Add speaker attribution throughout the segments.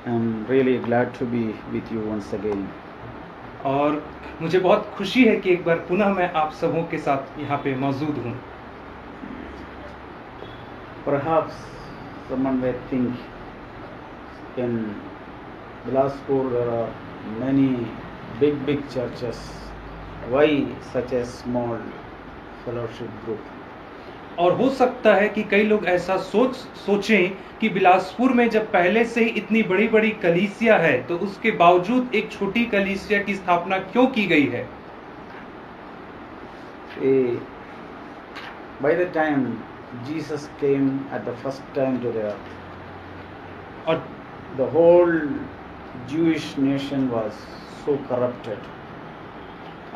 Speaker 1: I'm really glad to be with you once again.
Speaker 2: और मुझे बहुत खुशी है कि एक बार पुनः मैं आप सबों के साथ यहाँ पे मौजूद हूँ।
Speaker 1: Perhaps someone may think in Bilaspur there are many big churches. Why such a small fellowship group?
Speaker 2: और हो सकता है कि कई लोग ऐसा सोचें कि बिलासपुर में जब पहले से ही इतनी बड़ी बड़ी कलीसिया है तो उसके बावजूद एक छोटी कलीसिया की स्थापना क्यों की गई है।
Speaker 1: By the time Jesus came at the first time to the earth,
Speaker 2: और
Speaker 1: the whole Jewish nation was so corrupted.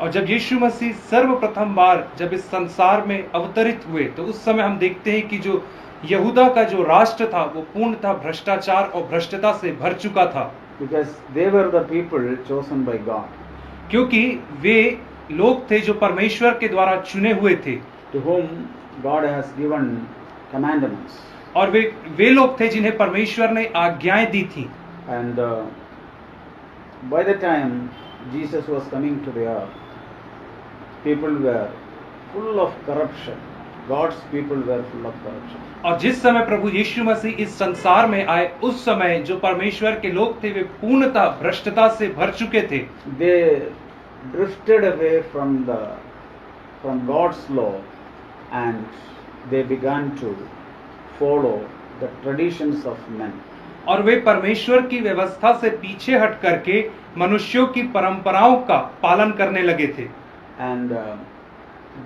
Speaker 2: और जब यीशु मसीह सर्वप्रथम बार जब इस संसार में अवतरित हुए तो उस समय हम देखते हैं कि जो यहूदा का जो राष्ट्र था वो पूर्णतः भ्रष्टाचार और भ्रष्टता से भर चुका था।
Speaker 1: Because they were the people chosen by God,
Speaker 2: क्योंकि वे लोग थे जो परमेश्वर के द्वारा चुने हुए थे,
Speaker 1: to whom God has given commandments.
Speaker 2: और वे लोग थे जिन्हें परमेश्वर ने आज्ञाएं दी थी।
Speaker 1: And by the time Jesus was coming to the earth, people were full of corruption. God's people were full of corruption.
Speaker 2: और जिस समय प्रभु यीशु मसीह इस संसार में आए उस समय जो परमेश्वर के लोग थे वे पूर्णतः भ्रष्टता से भर चुके थे।
Speaker 1: They drifted away from God's law, and they began to follow the traditions of men.
Speaker 2: और वे परमेश्वर की व्यवस्था से पीछे हट करके मनुष्यों की परंपराओं का पालन करने लगे थे।
Speaker 1: And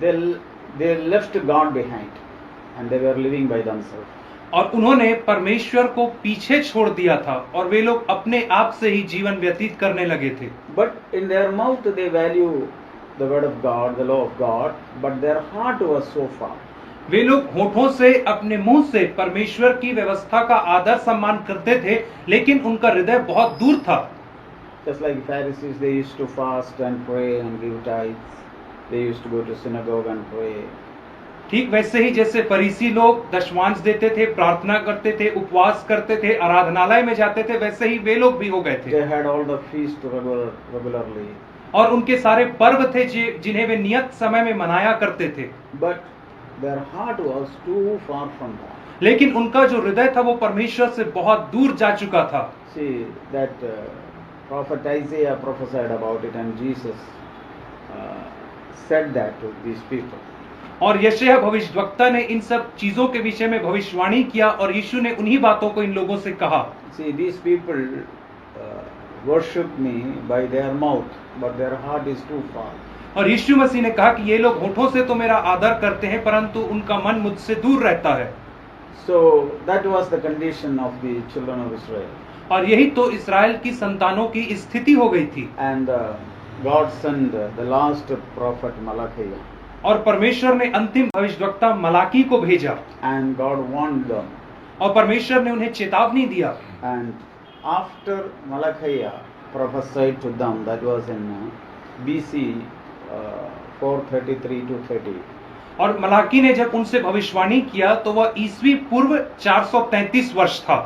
Speaker 1: they left God behind, and they were living by themselves.
Speaker 2: और उन्होंने परमेश्वर को पीछे छोड़ दिया था और वे लोग अपने आप से ही जीवन व्यतीत करने लगे थे।
Speaker 1: But in their mouth they value the word of God, the law of God, but their heart was so far.
Speaker 2: वे लोग होठों से अपने मुंह से परमेश्वर की व्यवस्था का आदर सम्मान करते थे, लेकिन उनका हृदय बहुत दूर था।
Speaker 1: Just like Pharisees, they used to fast and pray and give tithes. They used to go to synagogue and pray.
Speaker 2: ठीक वैसे ही जैसे फरीसी लोग दशमांश देते थे, प्रार्थना करते थे, उपवास करते थे, आराधनालय में जाते थे, वैसे ही वे लोग भी हो गए थे।
Speaker 1: They had all the feasts regularly.
Speaker 2: और उनके सारे पर्व थे जिन्हें वे नियत समय में मनाया करते थे।
Speaker 1: But their heart was too far from God.
Speaker 2: लेकिन उनका जो हृदय था वो परमेश्वर से बहुत दूर जा चुका था।
Speaker 1: See that prophet Isaiah prophesied about it, and Jesus said that to these people.
Speaker 2: और यशायाह भविष्यवक्ता ने इन सब चीजों के विषय में भविष्यवाणी किया और यीशु ने उन्हीं बातों को इन लोगों से कहा।
Speaker 1: See, these people worship me by their mouth, but their heart is too far.
Speaker 2: और यीशु मसीह ने कहा कि ये लोग होठों से तो मेरा आदर करते हैं परंतु उनका मन मुझसे दूर रहता है।
Speaker 1: So that was the condition of the children of Israel.
Speaker 2: और यही तो इस्राएल की संतानों की स्थिति हो गई थी।
Speaker 1: And God sent the last prophet Malachi.
Speaker 2: और परमेश्वर ने अंतिम भविष्यवक्ता मलाकी को भेजा।
Speaker 1: And God warned them.
Speaker 2: और परमेश्वर ने उन्हें चेतावनी दिया।
Speaker 1: And after Malachi prophesied to them, that was in BC 433 to 30.
Speaker 2: और मलाकी ने जब उनसे भविष्यवाणी किया तो वह ईस्वी पूर्व 433 वर्ष था।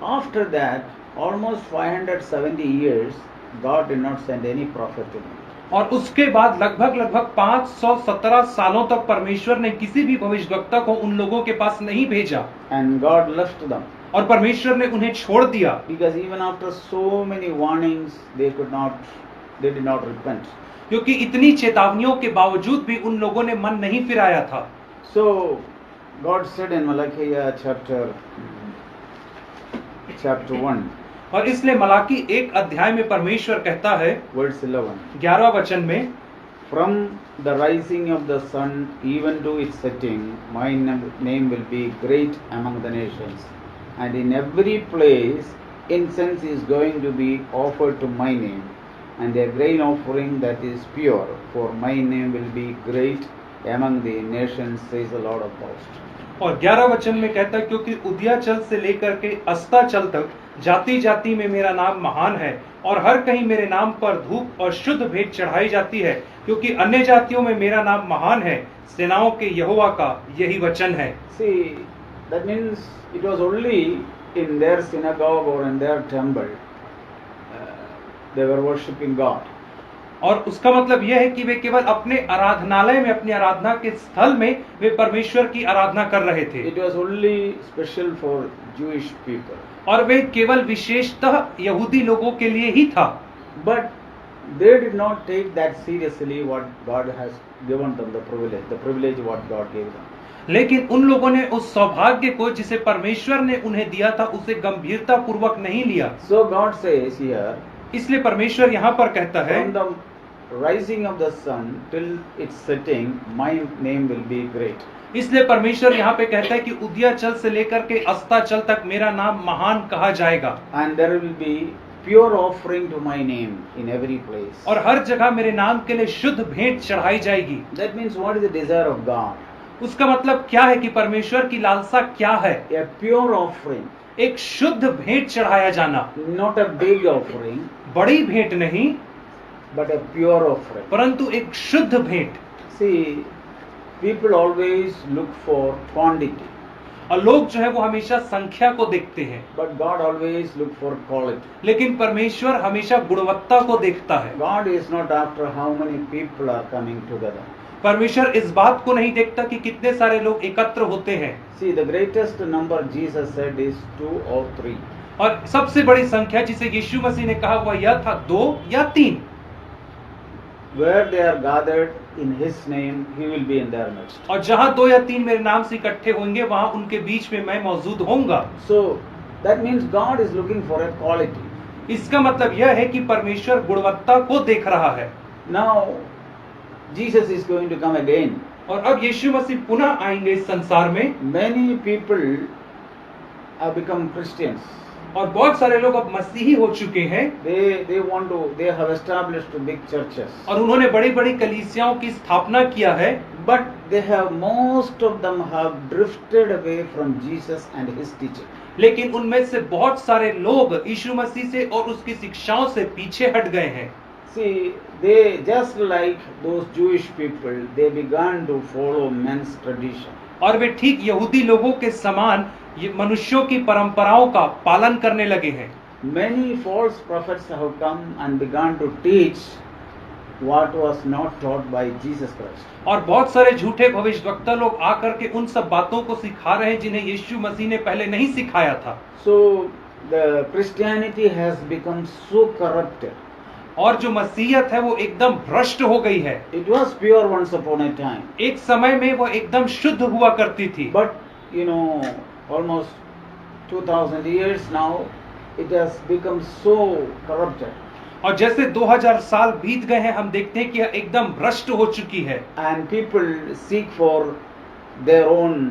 Speaker 1: After that, almost 570 years, God did not send any prophet to them.
Speaker 2: और उसके बाद लगभग 517 सालों तक परमेश्वर ने किसी भी भविष्यवक्ता को उन लोगों के पास नहीं भेजा।
Speaker 1: And God left them.
Speaker 2: और परमेश्वर ने उन्हें छोड़ दिया।
Speaker 1: Because even after so many warnings, they did not repent.
Speaker 2: क्योंकि इतनी चेतावनियों के बावजूद भी उन लोगों ने मन नहीं फिराया था।
Speaker 1: So God said in Malachi chapter 1,
Speaker 2: और इसलिए मलाकी 1 अध्याय में परमेश्वर कहता है
Speaker 1: verse 11,
Speaker 2: 11 वचन में,
Speaker 1: From the rising of the sun even to its setting, my name will be great among the nations, and in every place incense is going to be offered to my name, and a grain offering that is pure, for my name will be great among the nations, says the Lord of hosts.
Speaker 2: और 11 वचन में कहता है, क्योंकि उदयाचल से लेकर के अस्ताचल तक जाति जाति में मेरा नाम महान है और हर कहीं मेरे नाम पर धूप और शुद्ध भेंट चढ़ाई जाती है, क्योंकि अन्य जातियों में मेरा नाम महान है, सेनाओं के यहोवा का यही वचन है।
Speaker 1: See, that means it was only in their synagogue or in their temple, they were worshipping God.
Speaker 2: और उसका मतलब यह है कि वे केवल अपने आराधनालय में, अपनी आराधना के स्थल में वे परमेश्वर की आराधना कर रहे थे।
Speaker 1: It was only special for Jewish people.
Speaker 2: और वे केवल विशेषतः यहूदी लोगों के लिए ही था।
Speaker 1: But they did not take that seriously what God has given them, the privilege what God gave them.
Speaker 2: लेकिन उन लोगों ने उस सौभाग्य को जिसे परमेश्वर ने उन्हें दिया था उसे गंभीरता पूर्वक नहीं लिया।
Speaker 1: So God says here,
Speaker 2: इसलिए परमेश्वर यहाँ पर कहता है,
Speaker 1: from the rising of the sun till its setting, my name will be great.
Speaker 2: इसलिए परमेश्वर यहाँ पे कहता है कि उदयाचल से लेकर के अस्ताचल तक मेरा नाम महान कहा जाएगा।
Speaker 1: And there will be pure offering to my name in every place.
Speaker 2: और हर जगह मेरे नाम के लिए शुद्ध भेंट चढ़ाई जाएगी।
Speaker 1: That means what is the desire of God?
Speaker 2: उसका मतलब क्या है कि परमेश्वर की लालसा क्या है?
Speaker 1: A pure offering.
Speaker 2: एक शुद्ध भेंट चढ़ाया जाना।
Speaker 1: Not a big offering,
Speaker 2: बड़ी भेंट नहीं,
Speaker 1: but a pure offering.
Speaker 2: परंतु एक शुद्ध भेंट।
Speaker 1: See, people always look for quantity,
Speaker 2: और लोग जो है वो हमेशा संख्या को देखते हैं,
Speaker 1: but God always look for quality.
Speaker 2: लेकिन परमेश्वर हमेशा गुणवत्ता को देखता है।
Speaker 1: God is not after how many people are coming together.
Speaker 2: परमेश्वर इस बात को नहीं देखता कि कितने सारे लोग एकत्र होते हैं।
Speaker 1: See, the greatest number Jesus said is 2 or 3.
Speaker 2: और सबसे बड़ी संख्या जिसे यीशु मसीह ने कहा वह यह था 2 या 3।
Speaker 1: Where they are gathered in His name, He will be in their midst.
Speaker 2: और जहां 2 या 3 मेरे नाम से इकट्ठे होंगे वहां उनके बीच में मैं मौजूद होऊंगा।
Speaker 1: So that means God is looking for a quality.
Speaker 2: इसका मतलब यह है कि परमेश्वर गुणवत्ता को देख रहा है।
Speaker 1: Now Jesus is going to come again.
Speaker 2: और अब यीशु मसीह पुनः आएंगे इस संसार में।
Speaker 1: Many people have become Christians.
Speaker 2: और बहुत सारे लोग अब मसीही हो चुके हैं।
Speaker 1: They have established big churches.
Speaker 2: और उन्होंने बड़ी-बड़ी कलीसियाओं की स्थापना किया है।
Speaker 1: But most of them have drifted away from Jesus and His teaching.
Speaker 2: लेकिन उनमें से बहुत सारे लोग यीशु मसीह से और उसकी शिक्षाओं से पीछे हट गए हैं।
Speaker 1: See, they just like those Jewish people, they began to follow men's tradition.
Speaker 2: और वे ठीक यहूदी लोगों के समान ये मनुष्यों की परंपराओं का पालन करने लगे हैं।
Speaker 1: Many false prophets have come and began to teach what was not taught by Jesus Christ.
Speaker 2: और बहुत सारे झूठे भविष्यवक्ता लोग आकर के उन सब बातों को सिखा रहे हैं जिन्हें यीशु मसीह ने पहले नहीं सिखाया था।
Speaker 1: So the Christianity has become so corrupted.
Speaker 2: और जो मसीहत है वो एकदम भ्रष्ट हो गई है।
Speaker 1: It was pure once upon a time.
Speaker 2: एक समय में वो एकदम शुद्ध हुआ करती थी।
Speaker 1: But almost 2000 years now, it has become so corrupted.
Speaker 2: और जैसे 2000 साल बीत गए हैं हम देखते हैं कि यह एकदम भ्रष्ट हो चुकी है।
Speaker 1: And people seek for their own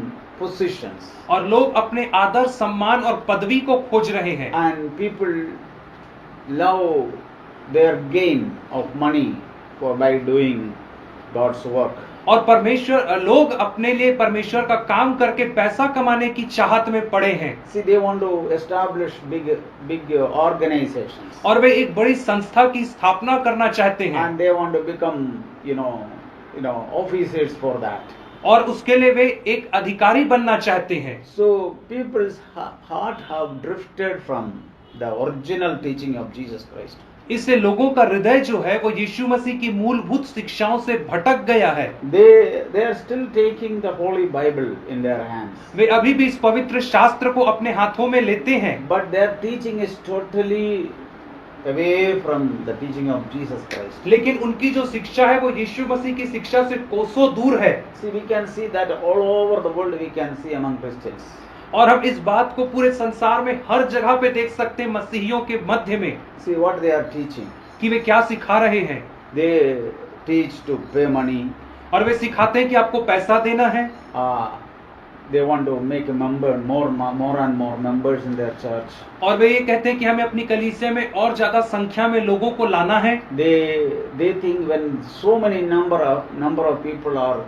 Speaker 1: positions.
Speaker 2: और लोग अपने आदर सम्मान और पदवी को खोज रहे हैं।
Speaker 1: And people love their gain of money by doing God's work.
Speaker 2: और लोग अपने लिए परमेश्वर का काम करके पैसा कमाने की चाहत में पड़े हैं।
Speaker 1: See, they want to establish big organizations.
Speaker 2: और वे एक बड़ी संस्था की स्थापना करना चाहते हैं।
Speaker 1: And they want to become, officers for that.
Speaker 2: और उसके लिए वे एक अधिकारी बनना चाहते हैं।
Speaker 1: So people's heart have drifted from the original teaching of Jesus Christ.
Speaker 2: इससे लोगों का हृदय जो है वो यीशु मसीह की मूलभूत शिक्षाओं से भटक गया है।
Speaker 1: They are still taking the Holy Bible in their hands.
Speaker 2: वे अभी भी इस पवित्र शास्त्र को अपने हाथों में लेते हैं।
Speaker 1: But their teaching is totally away from the teaching of Jesus Christ.
Speaker 2: लेकिन उनकी जो शिक्षा है वो यीशु मसीह की शिक्षा से कोसों दूर है।
Speaker 1: See, we can see that all over the world. We can see among Christians.
Speaker 2: और हम इस बात को पूरे संसार में हर जगह पे देख सकते हैं मसीहियों के मध्य में।
Speaker 1: See what they are teaching.
Speaker 2: कि वे क्या सिखा रहे हैं।
Speaker 1: They teach to pay money.
Speaker 2: और वे सिखाते हैं कि आपको पैसा देना है।
Speaker 1: They want to make a more and more members in their church.
Speaker 2: और वे ये कहते हैं कि हमें अपनी कलीसिया में और ज्यादा संख्या में लोगों को लाना है।
Speaker 1: They think when so many number of people are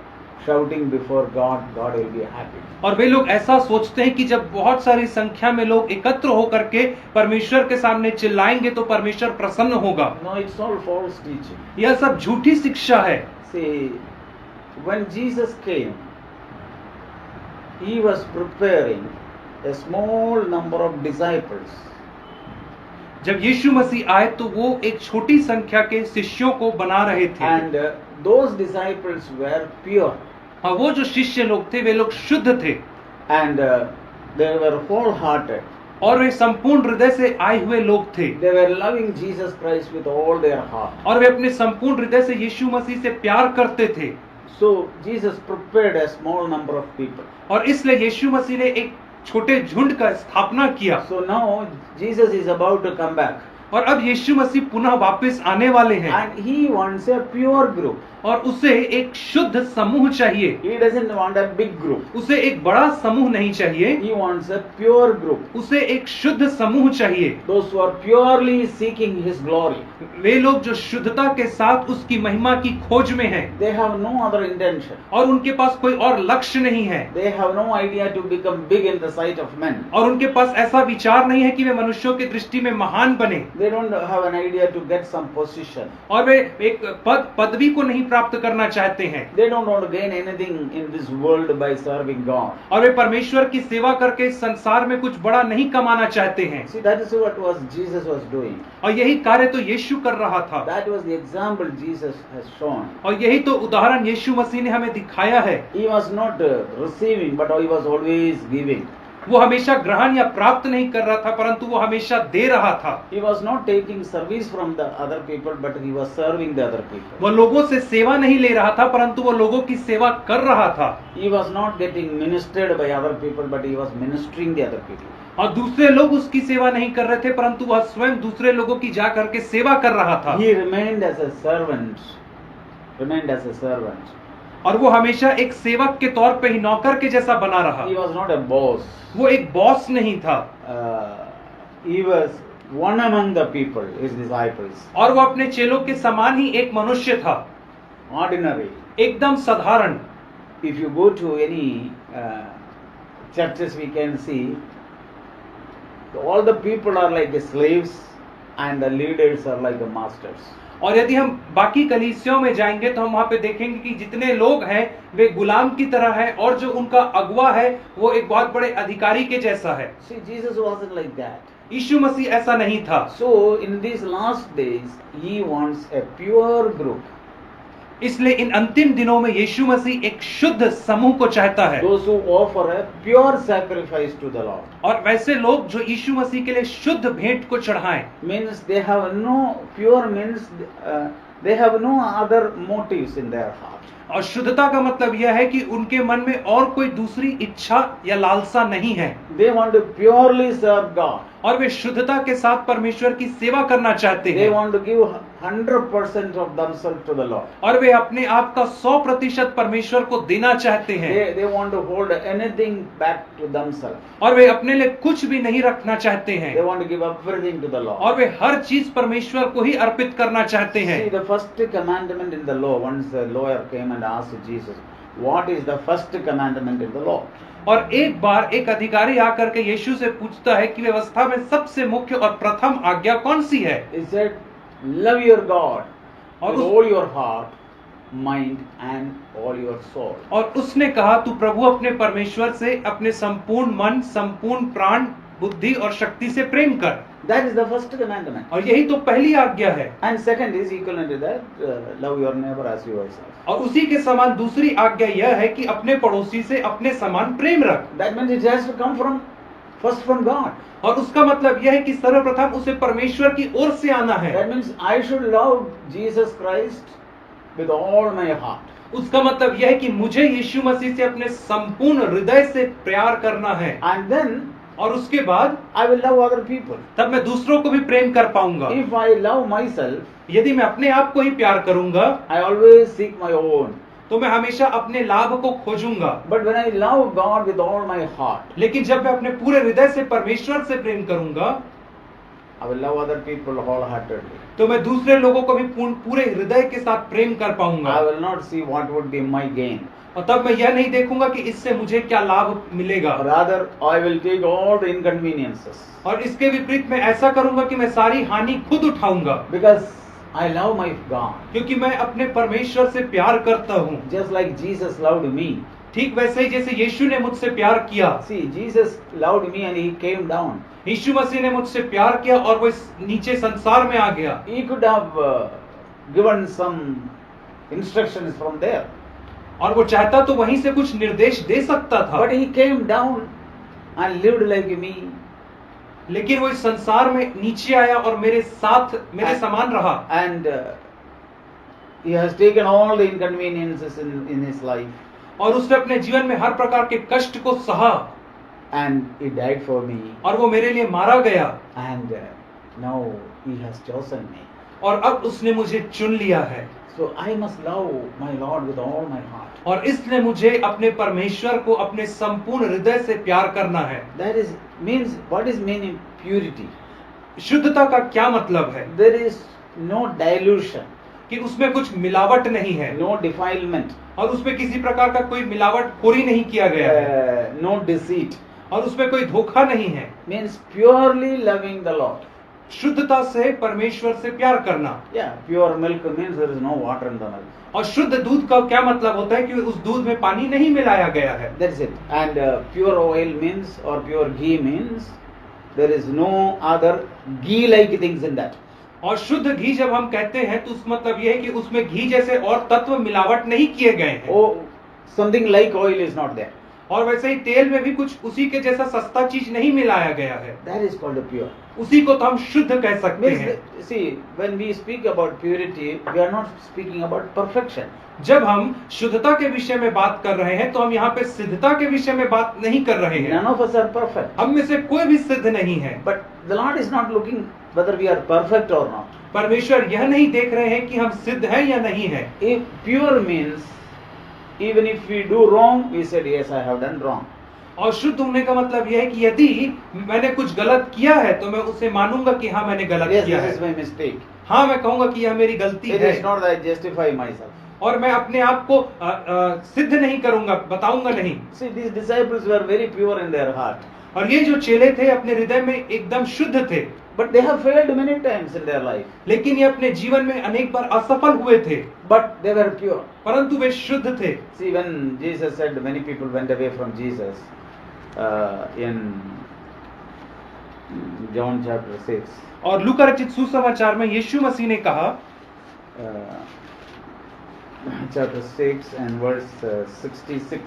Speaker 1: shouting before God will be happy.
Speaker 2: और वे लोग ऐसा सोचते हैं कि जब बहुत सारी संख्या में लोग एकत्र होकर के परमेश्वर के सामने चिल्लाएंगे तो परमेश्वर प्रसन्न होगा।
Speaker 1: No, it's all false teaching.
Speaker 2: यह सब झूठी शिक्षा है।
Speaker 1: See, when Jesus came, He was preparing a small number of disciples.
Speaker 2: जब यीशु मसीह आए तो वो एक छोटी संख्या के शिष्यों को बना रहे थे
Speaker 1: And those disciples were pure.
Speaker 2: और वो जो शिष्य लोग थे वे लोग शुद्ध थे
Speaker 1: And they were wholehearted.
Speaker 2: और वे संपूर्ण हृदय से आए हुए लोग थे
Speaker 1: They were loving Jesus Christ with all their heart.
Speaker 2: और वे अपने संपूर्ण हृदय से यीशु मसीह से प्यार करते थे
Speaker 1: So Jesus prepared a small number of people.
Speaker 2: और इसलिए यीशु मसीह ने एक छोटे झुंड का स्थापना किया
Speaker 1: So now Jesus is about to come back.
Speaker 2: और अब यीशु मसीह पुनः वापस आने वाले हैं
Speaker 1: And he wants a pure group.
Speaker 2: और उसे एक शुद्ध समूह चाहिए
Speaker 1: He doesn't want a big group.
Speaker 2: उसे एक बड़ा समूह नहीं चाहिए
Speaker 1: He wants a pure group.
Speaker 2: उसे एक शुद्ध समूह चाहिए
Speaker 1: Those who are purely seeking his glory.
Speaker 2: वे लोग जो शुद्धता के साथ उसकी महिमा की खोज में हैं
Speaker 1: They have no other intention.
Speaker 2: और उनके पास कोई और लक्ष्य नहीं है
Speaker 1: They have no idea to become big in the sight of men.
Speaker 2: और उनके पास ऐसा विचार नहीं है कि वे मनुष्यों की दृष्टि में महान बने
Speaker 1: They don't have an idea to get some position.
Speaker 2: और वे एक पदवी को नहीं प्राप्त करना चाहते हैं
Speaker 1: They don't want to gain anything in this world by serving God.
Speaker 2: और वे परमेश्वर की सेवा करके संसार में कुछ बड़ा नहीं कमाना चाहते हैं
Speaker 1: See, that is what was Jesus was doing.
Speaker 2: और यही कार्य तो यीशु कर रहा था
Speaker 1: That was the example Jesus has shown.
Speaker 2: और यही तो उदाहरण यीशु मसीह ने हमें दिखाया है
Speaker 1: He was not receiving, but he was always giving.
Speaker 2: वो हमेशा ग्रहण या प्राप्त नहीं कर रहा था परंतु वो हमेशा दे रहा था
Speaker 1: He was not taking service from the other people, but he was serving the other people.
Speaker 2: वो लोगों से सेवा नहीं ले रहा था परंतु वो लोगों की सेवा कर रहा था
Speaker 1: He was not getting ministered by other people, but he was ministering the other people.
Speaker 2: और दूसरे लोग उसकी सेवा नहीं कर रहे थे परंतु वह स्वयं दूसरे लोगों की जा करके सेवा कर रहा था
Speaker 1: He remained as a servant. Remained as a servant.
Speaker 2: और वो हमेशा एक सेवक के तौर पे ही नौकर के जैसा बना रहा
Speaker 1: He was not a boss.
Speaker 2: वो एक बॉस नहीं था
Speaker 1: He was one among the people, his disciples.
Speaker 2: और वो अपने चेलों के समान ही एक मनुष्य था
Speaker 1: Ordinary.
Speaker 2: एकदम साधारण
Speaker 1: If you go to any churches, we can see all the people are like slaves and the leaders are like the masters.
Speaker 2: और यदि हम बाकी कलीसियों में जाएंगे तो हम वहां पे देखेंगे कि जितने लोग हैं वे गुलाम की तरह हैं और जो उनका अगुवा है वो एक बहुत बड़े अधिकारी के जैसा है
Speaker 1: See, Jesus wasn't like that.
Speaker 2: यीशु मसीह ऐसा नहीं था
Speaker 1: So, in these last days, he wants a pure group.
Speaker 2: इसलिए इन अंतिम दिनों में यीशु मसीह एक शुद्ध समूह को चाहता है
Speaker 1: Those who offer a pure sacrifice to the Lord.
Speaker 2: और वैसे लोग जो यीशु मसीह के लिए शुद्ध भेंट को चढ़ाएं
Speaker 1: Means they have no, pure means they have no other motives in their heart.
Speaker 2: और शुद्धता का मतलब यह है कि उनके मन में और कोई दूसरी इच्छा या लालसा नहीं है
Speaker 1: They want to purely serve God.
Speaker 2: और वे शुद्धता के साथ परमेश्वर की सेवा करना चाहते
Speaker 1: They
Speaker 2: हैं
Speaker 1: want to give 100% of themselves to the Lord.
Speaker 2: और वे अपने आप का 100% परमेश्वर को देना चाहते हैं
Speaker 1: They want to hold anything back to themselves.
Speaker 2: और वे अपने लिए कुछ भी नहीं रखना चाहते
Speaker 1: They
Speaker 2: हैं
Speaker 1: want to give everything to the Lord.
Speaker 2: और वे हर चीज परमेश्वर को ही अर्पित करना चाहते हैं
Speaker 1: See, the first commandment in the law, once the lawyer came and asked Jesus, what is the first commandment in the law?
Speaker 2: और एक बार एक अधिकारी आकर के यीशु से पूछता है कि व्यवस्था में सबसे मुख्य और प्रथम आज्ञा कौन सी है
Speaker 1: He said, love your God
Speaker 2: और
Speaker 1: with
Speaker 2: उस-
Speaker 1: all your heart, mind and all your soul.
Speaker 2: और उसने कहा तू प्रभु अपने परमेश्वर से अपने संपूर्ण मन संपूर्ण प्राण बुद्धि और शक्ति से प्रेम कर
Speaker 1: That is the first commandment.
Speaker 2: और यही तो पहली आज्ञा है
Speaker 1: And second is equivalent to that, love your neighbor as yourself.
Speaker 2: और उसी के समान दूसरी आज्ञा यह है कि अपने पड़ोसी से अपने समान प्रेम रख
Speaker 1: That means it has to come first from God.
Speaker 2: और उसका मतलब यह है कि सर्वप्रथम उसे परमेश्वर की ओर से आना है
Speaker 1: That means I should love Jesus Christ with all my heart.
Speaker 2: उसका मतलब यह है कि मुझे यीशु मसीह से अपने संपूर्ण हृदय से प्यार करना है
Speaker 1: And then
Speaker 2: और उसके बाद
Speaker 1: I will love other people.
Speaker 2: तब मैं दूसरों को भी प्रेम कर पाऊंगा
Speaker 1: If I love myself,
Speaker 2: यदि मैं अपने आप को ही प्यार करूंगा
Speaker 1: I always seek my own.
Speaker 2: तो मैं हमेशा अपने लाभ को खोजूंगा
Speaker 1: But when I love God with all my heart,
Speaker 2: लेकिन जब मैं अपने पूरे हृदय से परमेश्वर से प्रेम करूंगा
Speaker 1: I will love other people wholeheartedly.
Speaker 2: तो मैं दूसरे लोगों को भी पूरे हृदय के साथ प्रेम कर पाऊंगा
Speaker 1: I will not see what would be my gain.
Speaker 2: और तब मैं यह नहीं देखूंगा कि इससे मुझे क्या लाभ मिलेगा
Speaker 1: Rather, I will take all the inconveniences.
Speaker 2: और इसके विपरीत मैं ऐसा करूंगा कि मैं सारी हानि खुद उठाऊंगा
Speaker 1: Because I love my God.
Speaker 2: क्योंकि मैं अपने परमेश्वर से प्यार करता हूँ
Speaker 1: Just like Jesus loved me.
Speaker 2: ठीक वैसे ही जैसे यीशु ने मुझसे प्यार किया,
Speaker 1: See, Jesus loved me and he came down.
Speaker 2: यीशु मसीह ने मुझसे प्यार किया और वो इस नीचे संसार में आ गया।
Speaker 1: He could have given some instructions from there.
Speaker 2: और वो चाहता तो वहीं से कुछ निर्देश दे सकता था,
Speaker 1: But he came down and lived like me.
Speaker 2: लेकिन वो इस संसार में नीचे आया और मेरे साथ मेरे समान रहा।
Speaker 1: And he has taken all the inconveniences in his life.
Speaker 2: और उसने अपने जीवन में हर प्रकार के कष्ट को सहा
Speaker 1: And he died for me.
Speaker 2: और वो मेरे लिए मारा गया।
Speaker 1: And now he has chosen me.
Speaker 2: और अब उसने मुझे चुन लिया है।
Speaker 1: So I must love my Lord with all my heart.
Speaker 2: और इसलिए मुझे अपने परमेश्वर को अपने संपूर्ण हृदय से प्यार करना है।
Speaker 1: That is means, what is meaning purity?
Speaker 2: शुद्धता का क्या मतलब है?
Speaker 1: There is no dilution,
Speaker 2: कि उसमें कुछ मिलावट नहीं है
Speaker 1: no defilement,
Speaker 2: और उसमें किसी प्रकार का कोई मिलावट खोरी नहीं किया गया है
Speaker 1: no deceit.
Speaker 2: और उसमें कोई धोखा नहीं है।
Speaker 1: Means purely loving the Lord.
Speaker 2: शुद्धता से परमेश्वर से प्यार करना।
Speaker 1: Yeah, pure milk means there is no water in the milk.
Speaker 2: और शुद्ध दूध का क्या मतलब होता है कि उस दूध में पानी नहीं मिलाया गया है।
Speaker 1: That's it. And pure oil means, or pure ghee means, there is no other ghee-like things in that.
Speaker 2: और शुद्ध घी जब हम कहते हैं तो उसका मतलब यह है कि उसमें घी जैसे और तत्व मिलावट नहीं किए गए हैं।
Speaker 1: Oh, something like oil is not there.
Speaker 2: और वैसे ही तेल में भी कुछ उसी के जैसा सस्ता चीज नहीं मिलाया गया है।
Speaker 1: That is called a pure.
Speaker 2: उसी को तो हम शुद्ध कह सकते
Speaker 1: Means,
Speaker 2: हैं।
Speaker 1: see, when we speak about purity, we are not speaking about perfection.
Speaker 2: जब हम शुद्धता के विषय में बात कर रहे हैं तो हम यहाँ पे सिद्धता के विषय में बात नहीं कर रहे हैं।
Speaker 1: None of us are perfect.
Speaker 2: हम में से कोई भी सिद्ध नहीं है।
Speaker 1: But the Lord is not looking whether we are perfect or not.
Speaker 2: परमेश्वर यह नहीं देख रहे हैं कि हम सिद्ध हैं या नहीं है।
Speaker 1: If pure means, even if we do wrong, we said, yes, I have done wrong.
Speaker 2: और शुद्ध होने का मतलब यह है कि यदि मैंने कुछ गलत किया है तो मैं उसे मानूंगा कि हाँ मैंने गलत
Speaker 1: Yes,
Speaker 2: किया
Speaker 1: this is
Speaker 2: है।
Speaker 1: my mistake.
Speaker 2: हाँ मैं कहूंगा कि यह मेरी गलती
Speaker 1: It
Speaker 2: है
Speaker 1: is not that I justify myself.
Speaker 2: और मैं अपने आप को सिद्ध नहीं करूंगा, बताऊंगा नहीं।
Speaker 1: See, these disciples were very pure in their heart.
Speaker 2: और ये जो चेले थे अपने हृदय में एकदम शुद्ध थे,
Speaker 1: But they have failed many times in their life.
Speaker 2: लेकिन ये अपने जीवन में अनेक बार असफल हुए थे,
Speaker 1: But they were pure.
Speaker 2: परंतु वे शुद्ध थे।
Speaker 1: See, when Jesus said many people went away from Jesus in John chapter 6,
Speaker 2: और लूका रचित सुसमाचार में यीशु मसीह ने कहा,
Speaker 1: chapter 6 and verse 66,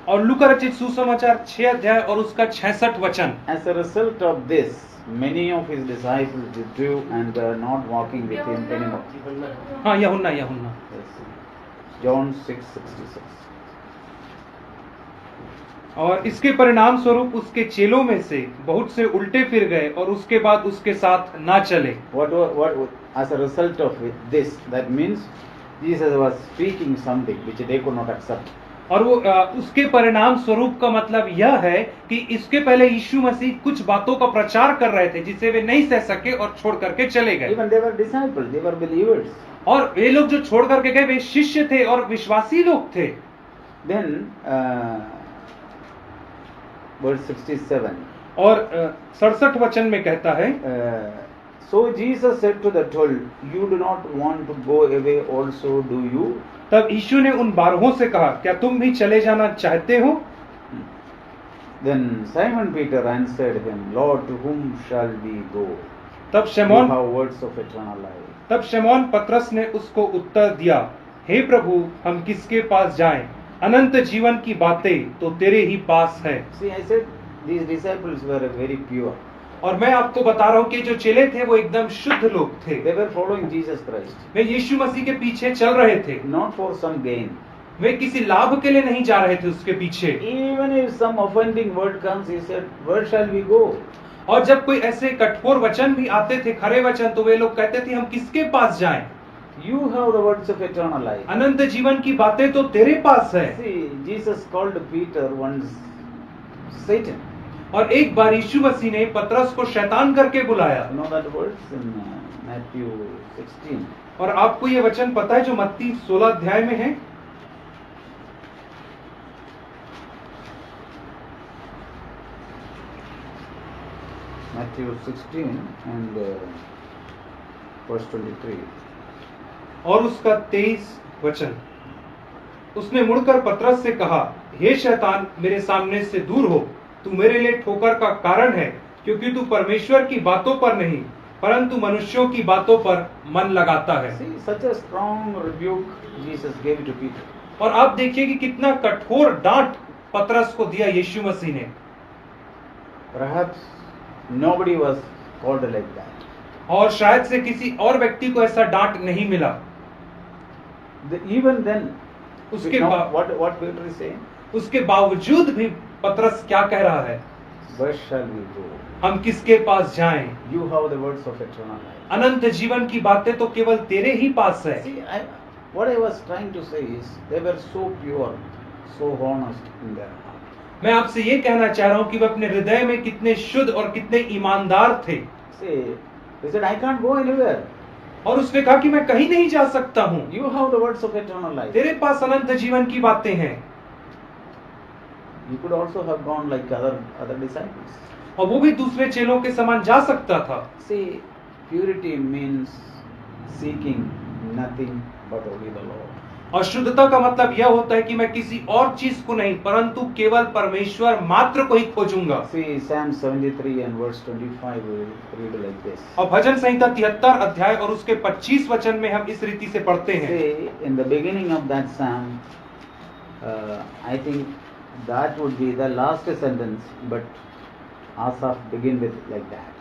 Speaker 2: और लूका रचित सुसमाचार 6 अध्याय और उसका 66 वचन,
Speaker 1: as a result of this, many of his disciples withdrew and were not walking with him anymore.
Speaker 2: हाँ यूहन्ना यूहन्ना
Speaker 1: Yes. John 6:66.
Speaker 2: और इसके परिणाम स्वरूप उसके चेलों में से बहुत से उल्टे फिर गए और उसके बाद उसके साथ ना चले।
Speaker 1: As a result of this, that means Jesus was speaking something which they could not accept.
Speaker 2: और वो उसके परिणाम स्वरूप का मतलब यह है कि इसके पहले यीशु मसीह कुछ बातों का प्रचार कर रहे थे जिसे वे नहीं सह सके और छोड़ करके चले गए।
Speaker 1: Even they were disciples, they were believers.
Speaker 2: और वे लोग जो छोड़ करके गए वे शिष्य थे और विश्वासी लोग थे।
Speaker 1: Then verse 67.
Speaker 2: और 67 वचन में कहता है,
Speaker 1: So Jesus said to the 12, you do not want to go away also, do you?
Speaker 2: तब यीशु ने उन 12 से कहा, क्या तुम भी चले जाना चाहते हो?
Speaker 1: Then Simon Peter answered him, Lord, to whom shall we go?
Speaker 2: तब
Speaker 1: You
Speaker 2: शमौन
Speaker 1: have words of eternal life.
Speaker 2: तब शमौन पतरस ने उसको उत्तर दिया, हे प्रभु, हम किसके पास जाएं? अनंत जीवन की बातें तो तेरे ही पास है।
Speaker 1: See, I said these disciples were very pure.
Speaker 2: और मैं आपको बता रहा हूँ कि जो चेले थे वो एकदम शुद्ध लोग थे।
Speaker 1: They were following Jesus Christ,
Speaker 2: वे यीशु मसीह के पीछे चल रहे थे,
Speaker 1: not for some gain.
Speaker 2: वे किसी लाभ के लिए नहीं जा रहे थे उसके पीछे।
Speaker 1: Even if some offending word comes, he said, where shall we go?
Speaker 2: और जब कोई ऐसे कठोर वचन भी आते थे, खरे वचन, तो वे लोग कहते थे हम किसके पास जाएं?
Speaker 1: You have the words of eternal life.
Speaker 2: अनंत जीवन की बातें तो तेरे पास है।
Speaker 1: See, Jesus called Peter once Satan.
Speaker 2: और एक बार यीशु मसीह ने पतरस को शैतान करके बुलाया।
Speaker 1: You know that words in Matthew 16.
Speaker 2: और आपको ये वचन पता है जो मत्ती 16 अध्याय में है?
Speaker 1: Matthew 16 and verse 23.
Speaker 2: और उसका 23 वचन, उसने मुड़कर पतरस से कहा, हे शैतान, मेरे सामने से दूर हो, तू मेरे लिए ठोकर का कारण है, क्योंकि तू परमेश्वर की बातों पर नहीं परंतु मनुष्यों की बातों पर मन लगाता है।
Speaker 1: See, such a strong rebuke Jesus gave to Peter.
Speaker 2: और आप देखिए कि कितना कठोर डांट पतरस को दिया यीशु मसीह ने।
Speaker 1: Perhaps nobody was called like that.
Speaker 2: और शायद से किसी और व्यक्ति को ऐसा डांट नहीं मिला।
Speaker 1: Even then,
Speaker 2: उसके
Speaker 1: now,
Speaker 2: बाद
Speaker 1: what Peter is saying?
Speaker 2: उसके बावजूद भी पतरस क्या कह रहा है?
Speaker 1: Where shall we go?
Speaker 2: हम किसके पास जाएं?
Speaker 1: You have the words of eternal life.
Speaker 2: अनंत जीवन की बातें तो केवल तेरे ही पास है।
Speaker 1: See, what I was trying to say is, they were so pure, so honest in their heart.
Speaker 2: मैं आपसे ये कहना चाह रहा हूँ कि वे अपने हृदय में कितने शुद्ध और कितने ईमानदार थे।
Speaker 1: See, he said, I can't go anywhere.
Speaker 2: और उसने कहा कि मैं कहीं नहीं जा सकता हूँ।
Speaker 1: You have the words of eternal life.
Speaker 2: तेरे पास अनंत जीवन की बातें हैं।
Speaker 1: You could also have gone like other disciples.
Speaker 2: और वो भी दूसरे चेलों के समान जा सकता था।
Speaker 1: See, purity means seeking nothing but only the Lord.
Speaker 2: और शुद्धता का मतलब यह होता है कि मैं किसी और चीज को नहीं परंतु केवल परमेश्वर मात्र को ही खोजूंगा।
Speaker 1: See, Psalm 73 and verse 25 we read like this.
Speaker 2: और भजन संहिता 73 अध्याय और उसके 25 वचन में हम इस रीति से पढ़ते हैं।
Speaker 1: See, in the beginning of that psalm, I think that would be the last sentence, but Asaph begin with like that.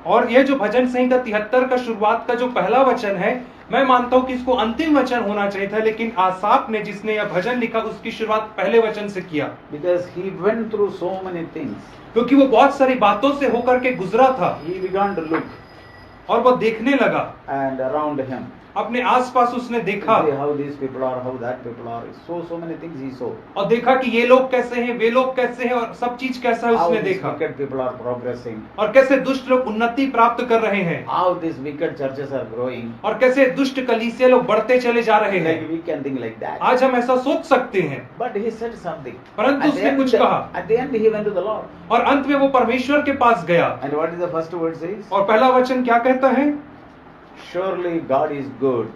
Speaker 2: और यह जो भजन संहिता 73 का शुरुआत का जो पहला वचन है, मैं मानता हूं कि इसको अंतिम वचन होना चाहिए था, लेकिन आसाफ ने जिसने यह भजन लिखा उसकी शुरुआत पहले वचन से किया।
Speaker 1: Because he went through so many things.
Speaker 2: क्योंकि वो बहुत सारी बातों से होकर के गुजरा था।
Speaker 1: He began to look
Speaker 2: और वो देखने लगा
Speaker 1: and around him.
Speaker 2: अपने आसपास उसने देखा
Speaker 1: See how these people are, how that people are. So many things he saw.
Speaker 2: और देखा कि ये लोग कैसे हैं, वे लोग कैसे हैं और सब चीज कैसा है
Speaker 1: How
Speaker 2: उसने
Speaker 1: these
Speaker 2: देखा।
Speaker 1: wicked people are progressing.
Speaker 2: और कैसे दुष्ट लोग उन्नति प्राप्त कर रहे हैं
Speaker 1: How these wicked churches are growing.
Speaker 2: और कैसे दुष्ट कलीसिया लोग बढ़ते चले जा रहे हैं।
Speaker 1: Like we can think like that.
Speaker 2: आज हम ऐसा सोच सकते हैं,
Speaker 1: But he said something.
Speaker 2: परंतु
Speaker 1: At the
Speaker 2: उसने कुछ कहा
Speaker 1: at the end he went to the Lord.
Speaker 2: और अंत में वो परमेश्वर के पास गया।
Speaker 1: And what is the first word says?
Speaker 2: और पहला वचन क्या कहता है?
Speaker 1: Surely God is good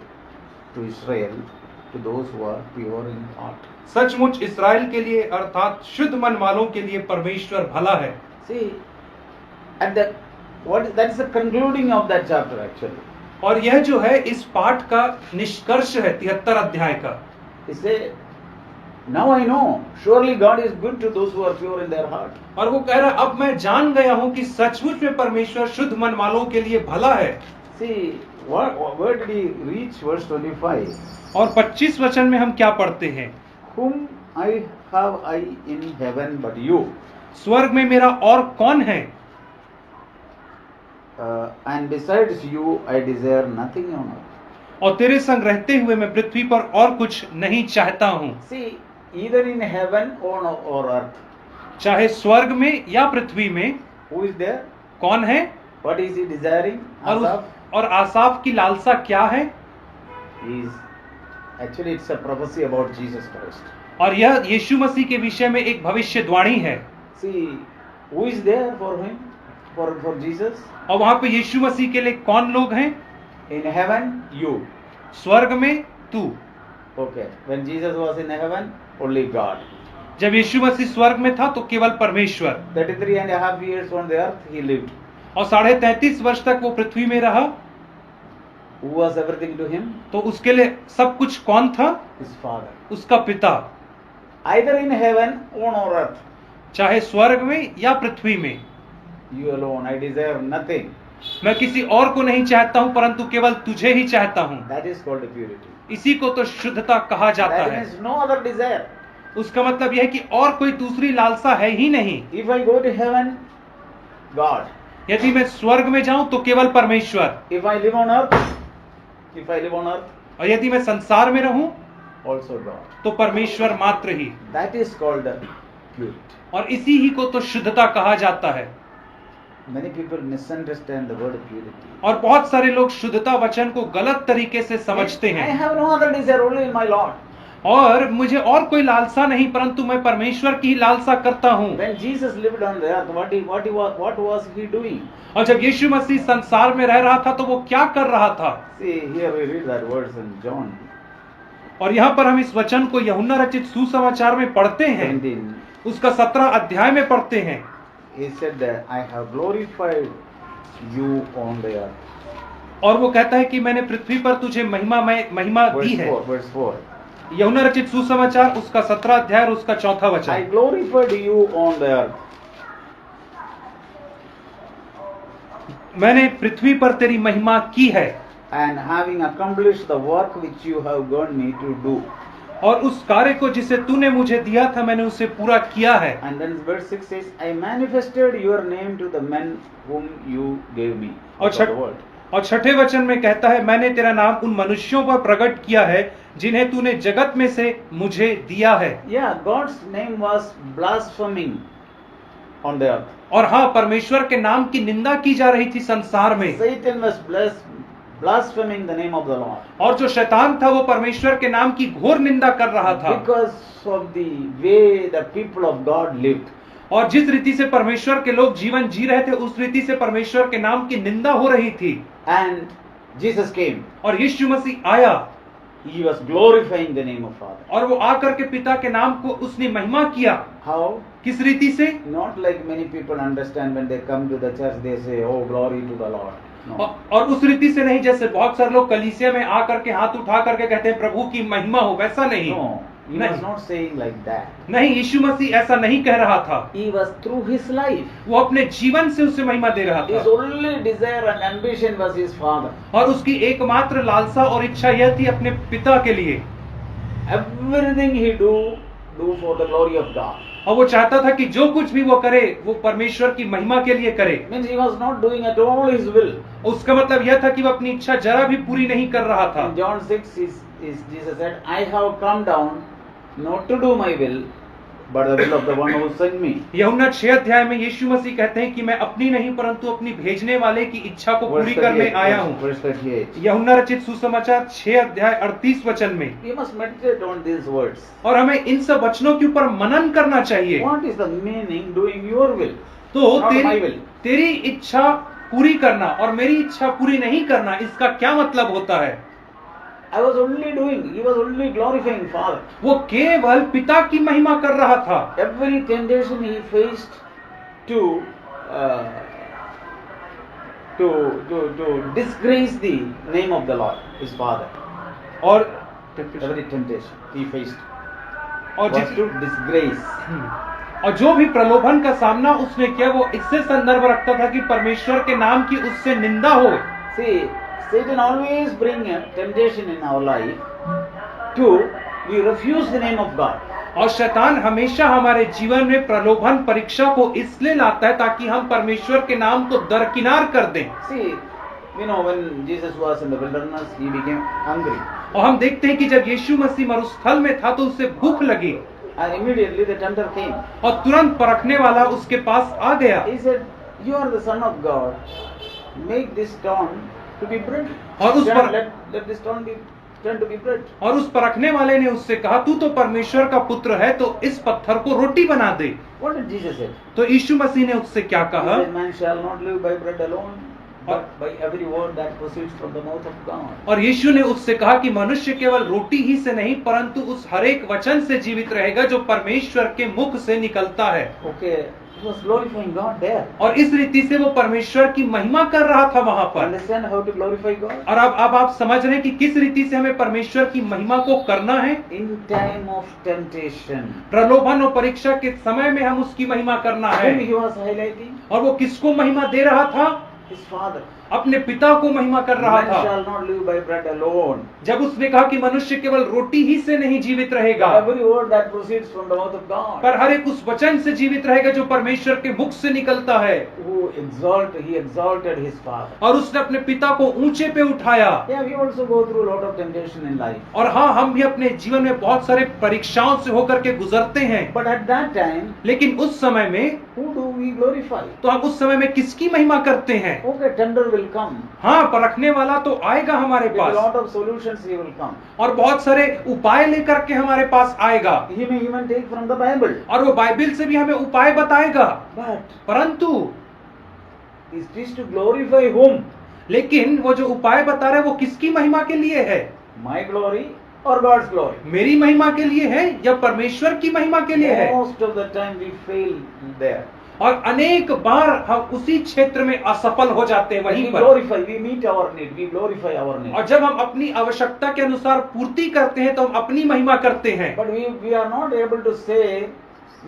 Speaker 1: to Israel, to those who are pure in heart.
Speaker 2: सचमुच इस्राएल के लिए अर्थात शुद्ध मन वालों के लिए परमेश्वर भला है।
Speaker 1: See, at that is the concluding of that chapter actually.
Speaker 2: और यह जो है इस पाठ का निष्कर्ष है 73 अध्याय का।
Speaker 1: He said, now I know, surely God is good to those who are pure in their heart.
Speaker 2: और वो कह रहा अब मैं जान गया हूं कि सचमुच में परमेश्वर शुद्ध मन वालों के लिए भला है।
Speaker 1: See, where did he reach? Verse 25.
Speaker 2: और 25 वचन में हम क्या पढ़ते हैं?
Speaker 1: Whom have I in heaven but you?
Speaker 2: स्वर्ग में मेरा और कौन है?
Speaker 1: And besides you, I desire nothing on earth.
Speaker 2: और तेरे संग रहते हुए मैं पृथ्वी पर और कुछ नहीं चाहता हूँ।
Speaker 1: See, either in heaven or earth.
Speaker 2: चाहे स्वर्ग में या पृथ्वी में।
Speaker 1: Who is there?
Speaker 2: कौन है?
Speaker 1: What is he desiring?
Speaker 2: और आसाफ की लालसा क्या है?
Speaker 1: Actually, it's a prophecy about Jesus Christ.
Speaker 2: और यह यीशु मसीह के विषय में एक भविष्यवाणी है।
Speaker 1: See, who is there for him? For Jesus?
Speaker 2: और वहां पे यीशु मसीह के लिए कौन लोग हैं?
Speaker 1: In heaven, you.
Speaker 2: स्वर्ग में तू।
Speaker 1: Okay. When Jesus was in heaven, only God.
Speaker 2: जब यीशु मसीह स्वर्ग में था तो केवल परमेश्वर।
Speaker 1: 33.5 years on the earth he lived.
Speaker 2: और 33.5 वर्ष तक वो पृथ्वी में रहा।
Speaker 1: Who was everything to him?
Speaker 2: तो उसके लिए सब कुछ कौन था?
Speaker 1: His father.
Speaker 2: उसका पिता।
Speaker 1: Either in heaven or on earth.
Speaker 2: चाहे स्वर्ग में या पृथ्वी में।
Speaker 1: You alone. I desire nothing.
Speaker 2: मैं किसी और को नहीं चाहता हूं परंतु केवल तुझे ही चाहता हूं।
Speaker 1: That is called purity.
Speaker 2: इसी को तो शुद्धता कहा जाता
Speaker 1: That
Speaker 2: है।
Speaker 1: means no other desire.
Speaker 2: उसका मतलब यह है कि और कोई दूसरी लालसा है ही नहीं।
Speaker 1: If I go to heaven, God.
Speaker 2: यदि मैं स्वर्ग में जाऊं तो केवल परमेश्वर।
Speaker 1: If I live on earth,
Speaker 2: और यदि मैं संसार में रहूं
Speaker 1: also God.
Speaker 2: तो परमेश्वर मात्र ही।
Speaker 1: That is called purity.
Speaker 2: और इसी ही को तो शुद्धता कहा जाता है।
Speaker 1: Many people misunderstand the word purity.
Speaker 2: और बहुत सारे लोग शुद्धता वचन को गलत तरीके से समझते
Speaker 1: I
Speaker 2: हैं।
Speaker 1: have no other desire, only in my Lord.
Speaker 2: और मुझे और कोई लालसा नहीं परंतु मैं परमेश्वर की ही लालसा करता हूँ।
Speaker 1: When Jesus lived on the earth, what was he doing?
Speaker 2: और जब यीशु मसीह संसार में रह रहा था तो वो क्या कर रहा था?
Speaker 1: See, here we read that verse in John.
Speaker 2: और यहाँ पर हम इस वचन को यूहन्ना रचित सुसमाचार में पढ़ते हैं,
Speaker 1: 17,
Speaker 2: उसका 17 अध्याय में पढ़ते हैं।
Speaker 1: he said that I have glorified you on the earth.
Speaker 2: और वो कहता है कि मैंने पृथ्वी पर तुझे महिमा दी है।
Speaker 1: Verse 4.
Speaker 2: यूहन्ना रचित सुसमाचार उसका 17 अध्याय और उसका 4
Speaker 1: I
Speaker 2: वचन।
Speaker 1: glorified you on the earth.
Speaker 2: मैंने पृथ्वी पर तेरी महिमा की है,
Speaker 1: And having accomplished the work which you have given me to do.
Speaker 2: और उस कार्य को जिसे तूने मुझे दिया था मैंने उसे पूरा किया है।
Speaker 1: And then verse 6 says, I manifested your name to the men whom you gave me.
Speaker 2: और
Speaker 1: Out of the world.
Speaker 2: और 6ठे वचन में कहता है, मैंने तेरा नाम उन मनुष्यों पर प्रकट किया है जिन्हें तूने जगत में से मुझे दिया है।
Speaker 1: Yeah, God's name was blaspheming on the earth.
Speaker 2: और हाँ, परमेश्वर के नाम की निंदा की जा रही थी संसार में।
Speaker 1: Satan was blaspheming the name of the Lord.
Speaker 2: और जो शैतान था वो परमेश्वर के नाम की घोर निंदा कर रहा था,
Speaker 1: Because of the way the people of God lived.
Speaker 2: और जिस रीति से परमेश्वर के लोग जीवन जी रहे थे उस रीति से परमेश्वर के नाम की निंदा हो रही थी।
Speaker 1: And Jesus came.
Speaker 2: और यीशु मसीह आया
Speaker 1: He was glorifying the name of Father.
Speaker 2: और वो आकर के पिता के नाम को उसने महिमा किया।
Speaker 1: How?
Speaker 2: किस रीति से?
Speaker 1: Not like many people understand when they come to the church, they say, "Oh, glory to the Lord." No.
Speaker 2: और उस रीति से नहीं जैसे बहुत सारे लोग कलीसिया में आकर के हाथ उठा करके कहते हैं प्रभु की महिमा हो, वैसा नहीं।
Speaker 1: No, he
Speaker 2: नहीं।
Speaker 1: was not saying like that.
Speaker 2: नहीं, यीशु मसीह ऐसा नहीं कह रहा था।
Speaker 1: He was through his life.
Speaker 2: वो अपने जीवन से उसे महिमा दे रहा
Speaker 1: His
Speaker 2: था।
Speaker 1: only desire and ambition was his Father.
Speaker 2: और उसकी एकमात्र लालसा और इच्छा यह थी अपने पिता के लिए।
Speaker 1: Everything he do for the glory of God.
Speaker 2: और वो चाहता था कि जो कुछ भी वो करे वो परमेश्वर की महिमा के लिए करे।
Speaker 1: Means he was not doing at all his will.
Speaker 2: उसका मतलब यह था कि वो अपनी इच्छा जरा भी पूरी नहीं कर रहा था।
Speaker 1: In John 6, Jesus said, "I have come down not to do my will, but the will of the one who sent me."
Speaker 2: यूहन्ना 6 अध्याय में यीशु मसीह कहते हैं कि मैं अपनी नहीं परंतु अपनी भेजने वाले की इच्छा को पूरी करने आया हूँ।
Speaker 1: Verse 38.
Speaker 2: यूहन्ना रचित सुसमाचार 6 अध्याय 38 वचन में।
Speaker 1: We must meditate on these words.
Speaker 2: और हमें इन सब वचनों के ऊपर मनन करना चाहिए।
Speaker 1: What is the meaning doing your will?
Speaker 2: तो
Speaker 1: Not my will.
Speaker 2: तेरी इच्छा पूरी करना और मेरी इच्छा पूरी नहीं करना, इसका क्या मतलब होता है?
Speaker 1: I was only doing, he was only glorifying Father.
Speaker 2: वो केवल पिता की महिमा कर रहा था।
Speaker 1: Every temptation he faced to disgrace the name of the Lord, his Father.
Speaker 2: और
Speaker 1: Every temptation he faced
Speaker 2: और
Speaker 1: was to disgrace.
Speaker 2: और जो भी प्रलोभन का सामना उसने किया वो इससे संदर्भ रखता था कि परमेश्वर के नाम की उससे निंदा हो।
Speaker 1: See, Satan always bring a temptation in our life to we refuse the name of God.
Speaker 2: और शैतान हमेशा हमारे जीवन में प्रलोभन परीक्षा को इसलिए लाता है ताकि हम परमेश्वर के नाम को दरकिनार कर दें।
Speaker 1: See, you know when Jesus was in the wilderness, he became hungry.
Speaker 2: और हम देखते हैं कि जब यीशु मसीह मरुस्थल में था तो उसे भूख लगी
Speaker 1: And immediately the tempter came.
Speaker 2: और तुरंत परखने वाला उसके पास आ गया।
Speaker 1: He said, "You are the Son of God. Make this stone to be bread."
Speaker 2: और उस पर
Speaker 1: let this stone be turned to be bread.
Speaker 2: और उस परखने वाले ने उससे कहा तू तो परमेश्वर का पुत्र है तो इस पत्थर को रोटी बना दे।
Speaker 1: What did Jesus say?
Speaker 2: तो यीशु मसीह ने उससे क्या
Speaker 1: He
Speaker 2: कहा?
Speaker 1: said, "Man shall not live by bread alone, but by every word that proceeds from the mouth of God."
Speaker 2: और यीशु ने उससे कहा कि मनुष्य केवल रोटी ही से नहीं परंतु उस हरेक वचन से जीवित रहेगा जो परमेश्वर के मुख से निकलता है।
Speaker 1: Okay, he was glorifying God there.
Speaker 2: और इस रीति से वो परमेश्वर की महिमा कर रहा था वहां पर।
Speaker 1: Understand how to glorify God?
Speaker 2: और अब आप समझ रहे हैं कि किस रीति से हमें परमेश्वर की महिमा को करना है।
Speaker 1: In time of temptation.
Speaker 2: प्रलोभन और परीक्षा के समय में हम उसकी महिमा करना है।
Speaker 1: Whom he was highlighting?
Speaker 2: और वो किसको महिमा दे रहा था?
Speaker 1: His Father.
Speaker 2: अपने पिता को महिमा कर रहा
Speaker 1: Man
Speaker 2: था।
Speaker 1: shall not live by bread alone.
Speaker 2: जब उसने कहा कि मनुष्य केवल रोटी ही से नहीं जीवित रहेगा
Speaker 1: Every word that proceeds from the mouth of God.
Speaker 2: पर हर एक उस वचन से जीवित रहेगा जो परमेश्वर के मुख से निकलता है।
Speaker 1: He exalted his Father.
Speaker 2: और उसने अपने पिता को ऊंचे पे उठाया।
Speaker 1: Yeah, we also go through a lot of temptation in life.
Speaker 2: और हाँ, हम भी अपने जीवन में बहुत सारे परीक्षाओं से होकर के गुजरते हैं।
Speaker 1: But at that time,
Speaker 2: लेकिन उस समय में
Speaker 1: who do we glorify?
Speaker 2: तो हम उस समय में किसकी महिमा करते हैं?
Speaker 1: Okay, tempter will come.
Speaker 2: हाँ, परखने वाला तो आएगा हमारे
Speaker 1: With a
Speaker 2: pass
Speaker 1: lot of solutions he will come.
Speaker 2: और बहुत सारे उपाय लेकर के हमारे पास आएगा
Speaker 1: He may even take from the Bible.
Speaker 2: और वो बाइबल से भी हमें उपाय बताएगा।
Speaker 1: But
Speaker 2: परंतु
Speaker 1: it is to glorify whom?
Speaker 2: लेकिन वो जो उपाय बता रहे हैं वो किसकी महिमा के लिए है?
Speaker 1: My glory or God's glory?
Speaker 2: मेरी महिमा के लिए है या परमेश्वर की महिमा के लिए है?
Speaker 1: Most of the time we fail there.
Speaker 2: और अनेक बार हम उसी क्षेत्र में असफल हो जाते हैं
Speaker 1: When
Speaker 2: वहीं
Speaker 1: we
Speaker 2: पर।
Speaker 1: glorify, we meet our need, we glorify our need.
Speaker 2: और जब हम अपनी आवश्यकता के अनुसार पूर्ति करते हैं तो हम अपनी महिमा करते हैं।
Speaker 1: But we are not able to say,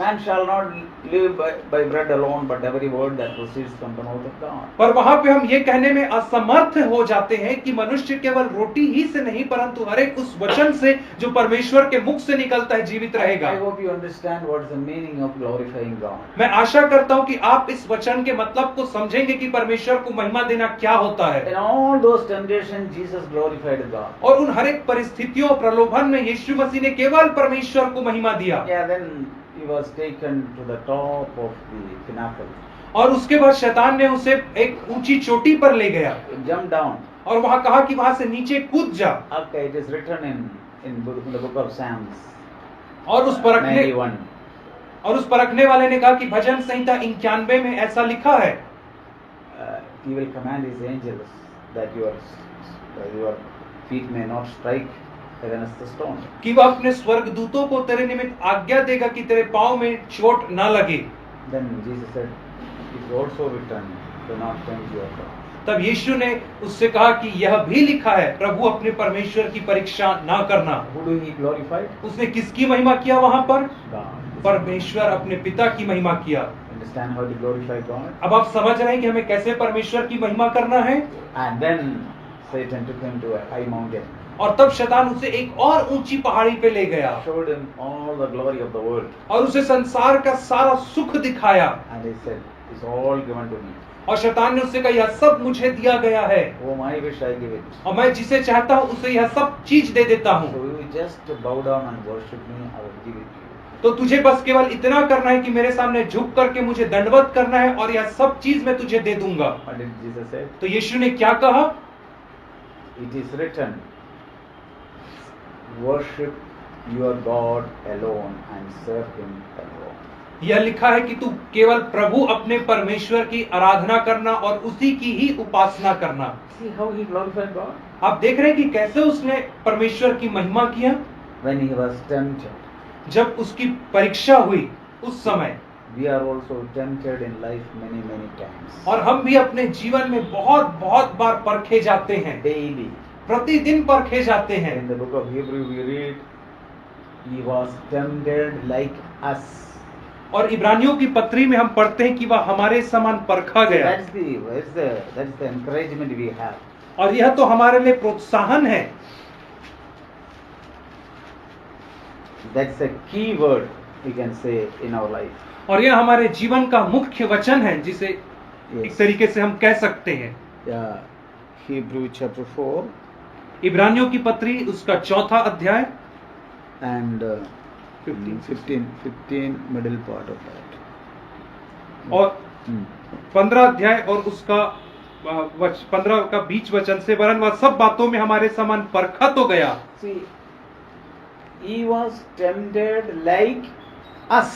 Speaker 1: man shall not live by bread alone, but every word that proceeds from the mouth of God.
Speaker 2: पर वहां पे हम ये कहने में असमर्थ हो जाते हैं कि मनुष्य केवल रोटी ही से नहीं परंतु हर एक उस वचन से जो परमेश्वर के मुख से निकलता है जीवित रहेगा।
Speaker 1: I hope you understand what is the meaning of glorifying God.
Speaker 2: मैं आशा करता हूं कि आप इस वचन के मतलब को समझेंगे कि परमेश्वर को महिमा देना क्या होता है।
Speaker 1: In all those temptations, Jesus glorified God.
Speaker 2: और उन हर एक परिस्थितियों प्रलोभन में यीशु मसीह ने केवल परमेश्वर को महिमा दिया।
Speaker 1: Yeah, then he was taken to the top of the pinnacle.
Speaker 2: और उसके बाद शैतान ने उसे एक ऊंची चोटी पर ले गया
Speaker 1: He jumped down.
Speaker 2: और वहां कहा कि वहां से नीचे कूद जा।
Speaker 1: Okay, it is written in the book of Psalms.
Speaker 2: और उस
Speaker 1: 91.
Speaker 2: परखने वाले ने कहा कि भजन संहिता 91 में ऐसा लिखा है,
Speaker 1: He will command his angels that your feet may not strike against the stone.
Speaker 2: कि वह अपने स्वर्गदूतों को तेरे निमित्त आज्ञा देगा कि तेरे पांव में चोट ना लगे।
Speaker 1: Then Jesus said, it is also written, do not tempt your God.
Speaker 2: तब यीशु ने उससे कहा कि यह भी लिखा है, प्रभु अपने परमेश्वर की परीक्षा ना करना।
Speaker 1: Who do he glorify?
Speaker 2: उसने किसकी महिमा किया वहां पर?
Speaker 1: God.
Speaker 2: परमेश्वर अपने पिता की महिमा किया।
Speaker 1: Understand how to glorify God?
Speaker 2: अब आप समझ रहे हैं कि हमें कैसे परमेश्वर की महिमा करना है।
Speaker 1: And then Satan took him to a high mountain,
Speaker 2: और तब शैतान उसे एक और ऊंची पहाड़ी पे ले गया
Speaker 1: showed him all the glory of the world,
Speaker 2: और उसे संसार का सारा सुख दिखाया।
Speaker 1: and he said, it's all given to me.
Speaker 2: और शैतान ने उससे कहा यह सब मुझे दिया गया है
Speaker 1: Whom I wish I give it.
Speaker 2: और मैं जिसे चाहता हूँ उसे यह सब चीज दे देता हूँ।
Speaker 1: So you just bow down and worship me, I will give it to you.
Speaker 2: तो तुझे बस केवल इतना करना है कि मेरे सामने झुक करके मुझे दंडवत करना है और यह सब चीज मैं तुझे दे दूंगा।
Speaker 1: What did Jesus say?
Speaker 2: तो यीशु ने क्या कहा?
Speaker 1: It is written, worship your God alone and serve him alone.
Speaker 2: यह लिखा है कि तू केवल प्रभु अपने परमेश्वर की आराधना करना और उसी की ही उपासना करना।
Speaker 1: See how he glorified God?
Speaker 2: आप देख रहे हैं कि कैसे उसने परमेश्वर की महिमा किया।
Speaker 1: When he was tempted.
Speaker 2: जब उसकी परीक्षा हुई उस समय।
Speaker 1: We are also tempted in life many times.
Speaker 2: और हम भी अपने जीवन में बहुत बार परखे जाते हैं।
Speaker 1: Daily.
Speaker 2: प्रतिदिन परखे जाते हैं।
Speaker 1: In the book of Hebrew we read, he was tempted like us.
Speaker 2: और इब्रानियों की पत्री में हम पढ़ते हैं कि वह हमारे समान परखा गया।
Speaker 1: That's the encouragement we have.
Speaker 2: और यह तो हमारे लिए प्रोत्साहन है।
Speaker 1: That's a key word we can say in our life.
Speaker 2: और यह हमारे जीवन का मुख्य वचन है जिसे एक तरीके से हम कह सकते हैं।
Speaker 1: Yeah. Hebrew chapter 4
Speaker 2: इब्रानियों की पत्री उसका 4था अध्याय
Speaker 1: and 15 middle part of that.
Speaker 2: और 15 अध्याय और उसका 15 का बीच वचन से, वरन वह सब बातों में हमारे समान परखा तो गया।
Speaker 1: See, he was tempted like us.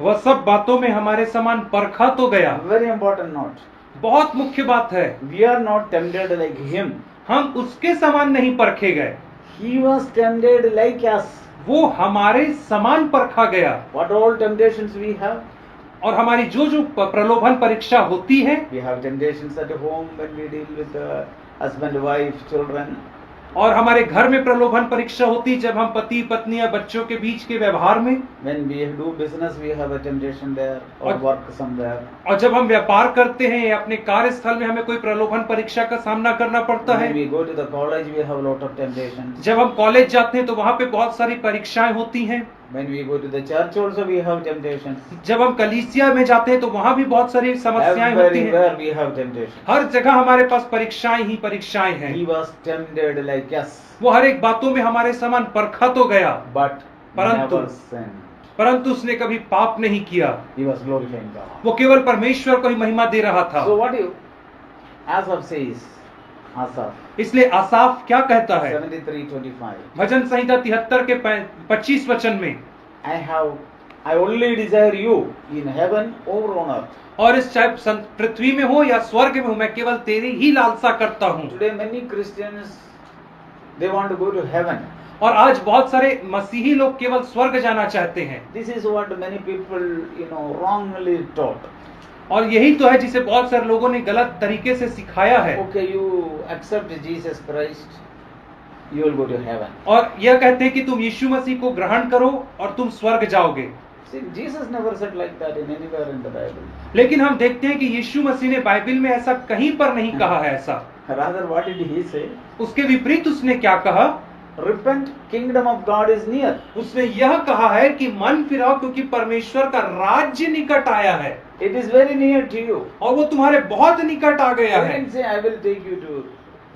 Speaker 2: वह सब बातों में हमारे समान परखा तो गया।
Speaker 1: Very important note.
Speaker 2: बहुत मुख्य बात है।
Speaker 1: We are not tempted like him.
Speaker 2: हम उसके समान नहीं परखे गए।
Speaker 1: He was tempted like us.
Speaker 2: वो हमारे समान परखा गया।
Speaker 1: What all temptations we have?
Speaker 2: और हमारी जो जो प्रलोभन परीक्षा होती है।
Speaker 1: We have temptations at home when we deal with husband, wife, children.
Speaker 2: और हमारे घर में प्रलोभन परीक्षा होती जब हम पति पत्नी या बच्चों के बीच के व्यवहार में।
Speaker 1: When we do business, we have a temptation there, or work somewhere.
Speaker 2: और जब हम व्यापार करते हैं या अपने कार्यस्थल में हमें कोई प्रलोभन परीक्षा का सामना करना पड़ता है।
Speaker 1: When we go to the college, we have a lot of temptations.
Speaker 2: जब हम कॉलेज जाते हैं तो वहाँ पे बहुत सारी परीक्षाएं होती हैं।
Speaker 1: When we go to the church also, we have temptations.
Speaker 2: जब हम कलीसिया में जाते हैं तो वहाँ भी बहुत सारी समस्याएं होती हैं।
Speaker 1: Everywhere we have temptations.
Speaker 2: हर जगह हमारे पास परीक्षाएं ही परीक्षाएं हैं।
Speaker 1: He was tempted like us.
Speaker 2: वो हर एक बातों में हमारे समान परखा तो गया,
Speaker 1: But
Speaker 2: परंतु
Speaker 1: never sinned.
Speaker 2: परंतु उसने कभी पाप नहीं किया।
Speaker 1: He was glorifying God.
Speaker 2: वो केवल परमेश्वर को ही महिमा दे रहा था।
Speaker 1: So what do you? Asaph says, Asaph.
Speaker 2: इसलिए आसाफ क्या कहता है?
Speaker 1: 73:25.
Speaker 2: भजन संहिता 73 के 25 वचन में,
Speaker 1: I only desire you in heaven or on earth.
Speaker 2: और इस चाहे पृथ्वी में हो या स्वर्ग में हो, मैं केवल तेरी ही लालसा करता हूँ।
Speaker 1: Today many Christians, they want to go to heaven.
Speaker 2: और आज बहुत सारे मसीही लोग केवल स्वर्ग जाना चाहते हैं।
Speaker 1: This is what many people, wrongly taught.
Speaker 2: और यही तो है जिसे बहुत सारे लोगों ने गलत तरीके से सिखाया है।
Speaker 1: Okay, you accept Jesus Christ, you will go to heaven.
Speaker 2: और यह कहते हैं कि तुम यीशु मसीह को ग्रहण करो और तुम स्वर्ग जाओगे।
Speaker 1: See, Jesus never said like that in anywhere in the Bible.
Speaker 2: लेकिन हम देखते हैं कि यीशु मसीह ने बाइबल में ऐसा कहीं पर नहीं कहा है ऐसा।
Speaker 1: Rather, what did he say?
Speaker 2: उसके विपरीत उसने क्या कहा?
Speaker 1: Repent, kingdom of God is near.
Speaker 2: उसने यह कहा है कि मन फिराओ क्योंकि परमेश्वर का राज्य निकट आया है।
Speaker 1: It is very near to you.
Speaker 2: और वो तुम्हारे बहुत निकट आ गया
Speaker 1: He
Speaker 2: है।
Speaker 1: didn't say, I will take you to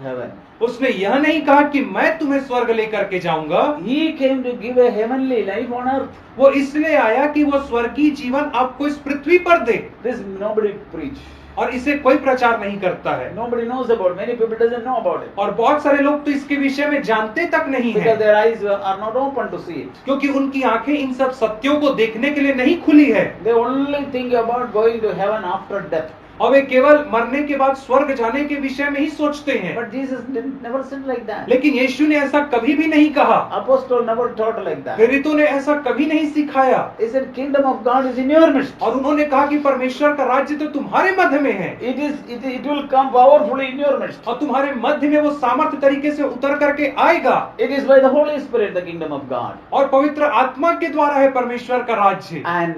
Speaker 1: heaven.
Speaker 2: उसने यह नहीं कहा कि मैं तुम्हें स्वर्ग लेकर के जाऊंगा।
Speaker 1: He came to give a heavenly life on earth.
Speaker 2: वो इसलिए आया कि वो स्वर्गीय जीवन आपको इस पृथ्वी पर दे।
Speaker 1: This nobody preach.
Speaker 2: और इसे कोई प्रचार नहीं करता है।
Speaker 1: Nobody knows about. Many people doesn't know about it.
Speaker 2: और बहुत सारे लोग तो इसके विषय में जानते तक नहीं
Speaker 1: Because
Speaker 2: हैं,
Speaker 1: their eyes are not open to see it.
Speaker 2: क्योंकि उनकी आंखें इन सब सत्यों को देखने के लिए नहीं खुली है।
Speaker 1: They only think about going to heaven after death.
Speaker 2: और वे केवल मरने के बाद स्वर्ग जाने के विषय में ही सोचते हैं।
Speaker 1: But Jesus never said like that.
Speaker 2: लेकिन यीशु ने ऐसा कभी भी नहीं कहा।
Speaker 1: Apostle never taught like that.
Speaker 2: प्रेरितों ने ऐसा कभी नहीं सिखाया।
Speaker 1: He said, kingdom of God is in your midst.
Speaker 2: और उन्होंने कहा कि परमेश्वर का राज्य तो तुम्हारे मध्य में है।
Speaker 1: It will come powerfully in your midst.
Speaker 2: और तुम्हारे मध्य में वो सामर्थ्य तरीके से उतर करके आएगा।
Speaker 1: It is by the Holy Spirit, the kingdom of God.
Speaker 2: और पवित्र आत्मा के द्वारा है परमेश्वर का राज्य।
Speaker 1: And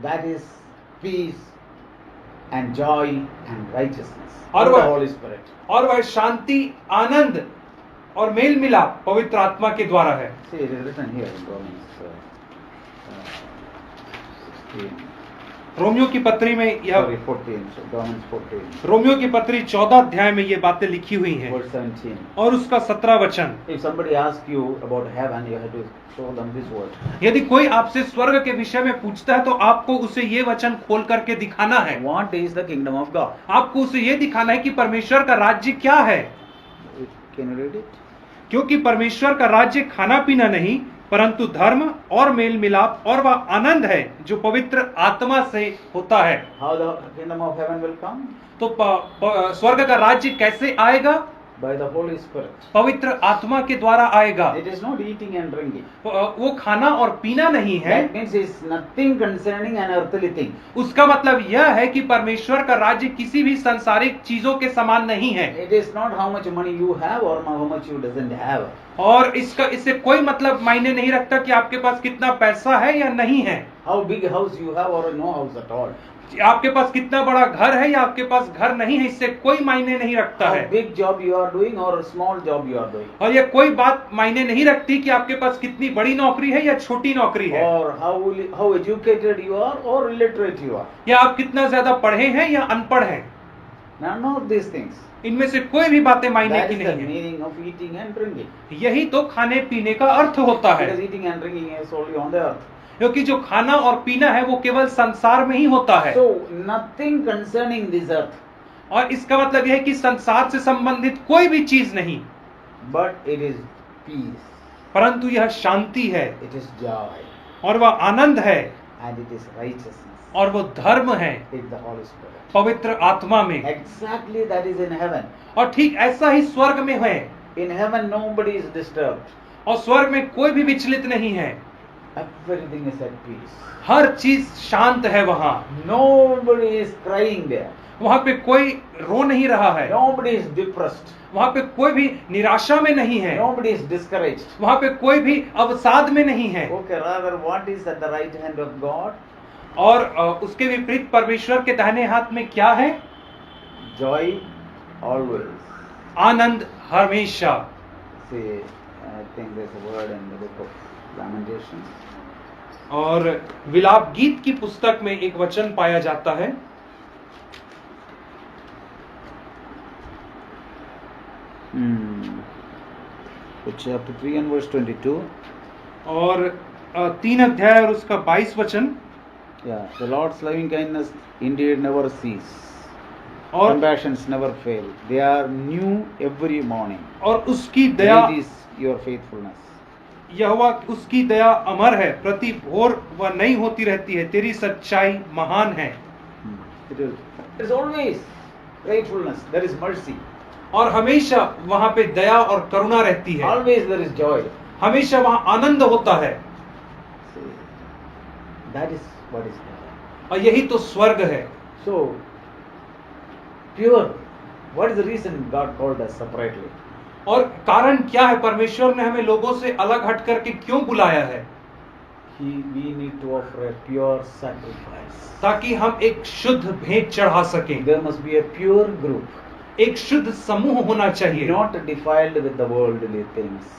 Speaker 1: that is peace and joy and righteousness.
Speaker 2: और
Speaker 1: Of the
Speaker 2: वह-
Speaker 1: Holy Spirit.
Speaker 2: और वह शांति, आनंद और मेल मिलाप पवित्र आत्मा के द्वारा है।
Speaker 1: See, it is written here in Romans 16.
Speaker 2: Romeo की पत्री में यह
Speaker 1: Sorry, 14. So Romans 14.
Speaker 2: रोमियो की पत्री 14 अध्याय में ये बातें लिखी हुई हैं।
Speaker 1: Verse 17.
Speaker 2: और उसका 17 वचन।
Speaker 1: If somebody asks you about heaven, you have to show them this word.
Speaker 2: यदि कोई आपसे स्वर्ग के विषय में पूछता है तो आपको उसे ये वचन खोल करके दिखाना है।
Speaker 1: What is the kingdom of God?
Speaker 2: आपको उसे ये दिखाना है कि परमेश्वर का राज्य क्या है।
Speaker 1: Can you read it?
Speaker 2: क्योंकि परमेश्वर का राज्य खाना पीना नहीं परंतु धर्म और मेल मिलाप और वह आनंद है जो पवित्र आत्मा से होता है।
Speaker 1: How the kingdom of heaven will come?
Speaker 2: तो स्वर्ग का राज्य कैसे आएगा?
Speaker 1: By the Holy Spirit.
Speaker 2: पवित्र आत्मा के द्वारा आएगा।
Speaker 1: It is not eating and drinking.
Speaker 2: वो खाना और पीना नहीं है।
Speaker 1: That means it's nothing concerning an earthly thing.
Speaker 2: उसका मतलब यह है कि परमेश्वर का राज्य किसी भी सांसारिक चीजों के समान नहीं है।
Speaker 1: It is not how much money you have or how much you doesn't have.
Speaker 2: और इससे कोई मतलब मायने नहीं रखता कि आपके पास कितना पैसा है या नहीं है।
Speaker 1: How big house you have or no house at all.
Speaker 2: आपके पास कितना बड़ा घर है या आपके पास घर नहीं है, इससे कोई मायने नहीं रखता
Speaker 1: How
Speaker 2: है।
Speaker 1: big job you are doing or a small job you are doing.
Speaker 2: और ये कोई बात मायने नहीं रखती कि आपके पास कितनी बड़ी नौकरी है या छोटी नौकरी है,
Speaker 1: Or how educated you are or illiterate you are.
Speaker 2: या आप कितना ज्यादा पढ़े हैं या अनपढ़ हैं।
Speaker 1: None of these things.
Speaker 2: इनमें से कोई भी बातें मायने
Speaker 1: That
Speaker 2: की
Speaker 1: is the
Speaker 2: नहीं है।
Speaker 1: meaning of eating and drinking.
Speaker 2: यही तो खाने पीने का अर्थ होता है,
Speaker 1: Because eating and drinking is only on the earth.
Speaker 2: क्योंकि जो खाना और पीना है वो केवल संसार में ही होता है।
Speaker 1: So nothing concerning this earth.
Speaker 2: और इसका मतलब यह है कि संसार से संबंधित कोई भी चीज नहीं,
Speaker 1: But it is peace.
Speaker 2: परंतु यह शांति है
Speaker 1: It is joy.
Speaker 2: और वह आनंद है
Speaker 1: And it is righteousness.
Speaker 2: और वो धर्म है
Speaker 1: It's the Holy Spirit.
Speaker 2: पवित्र आत्मा में।
Speaker 1: Exactly that is in heaven.
Speaker 2: और ठीक ऐसा ही स्वर्ग में है।
Speaker 1: In heaven nobody is disturbed.
Speaker 2: और स्वर्ग में कोई भी विचलित नहीं है,
Speaker 1: Everything is at peace.
Speaker 2: हर चीज शांत है वहाँ।
Speaker 1: Nobody is crying there.
Speaker 2: वहाँ पे कोई रो नहीं रहा है,
Speaker 1: Nobody is depressed.
Speaker 2: वहाँ पे कोई भी निराशा में नहीं है,
Speaker 1: Nobody is discouraged.
Speaker 2: वहाँ पे कोई भी अवसाद में नहीं है।
Speaker 1: Okay, rather what is at the right hand of God?
Speaker 2: और उसके विपरीत परमेश्वर के दाहिने हाथ में क्या है?
Speaker 1: Joy always.
Speaker 2: आनंद हमेशा।
Speaker 1: See, I think there's a word in the book of Lamentations.
Speaker 2: और विलाप गीत की पुस्तक में एक वचन पाया जाता है,
Speaker 1: Chapter 3 and verse 22.
Speaker 2: और 3 अध्याय और उसका 22 वचन।
Speaker 1: Yeah, the Lord's loving kindness indeed never cease.
Speaker 2: और
Speaker 1: Compassions never fail. They are new every morning.
Speaker 2: और उसकी दया,
Speaker 1: Great is your faithfulness.
Speaker 2: यहोवा उसकी दया अमर है, प्रति भोर वह नई होती रहती है, तेरी सच्चाई महान है।
Speaker 1: There is always faithfulness. There is mercy.
Speaker 2: और हमेशा वहां पे दया और करुणा रहती है,
Speaker 1: Always there is joy.
Speaker 2: हमेशा वहां आनंद होता है।
Speaker 1: See, that is what is heaven.
Speaker 2: और यही तो स्वर्ग है।
Speaker 1: So, pure. What is the reason God called us separately?
Speaker 2: और कारण क्या है परमेश्वर ने हमें लोगों से अलग हट करके क्यों बुलाया है?
Speaker 1: We need to offer a pure sacrifice.
Speaker 2: ताकि हम एक शुद्ध भेंट चढ़ा सकें।
Speaker 1: There must be a pure group,
Speaker 2: एक शुद्ध समूह होना चाहिए,
Speaker 1: not defiled with the worldly things.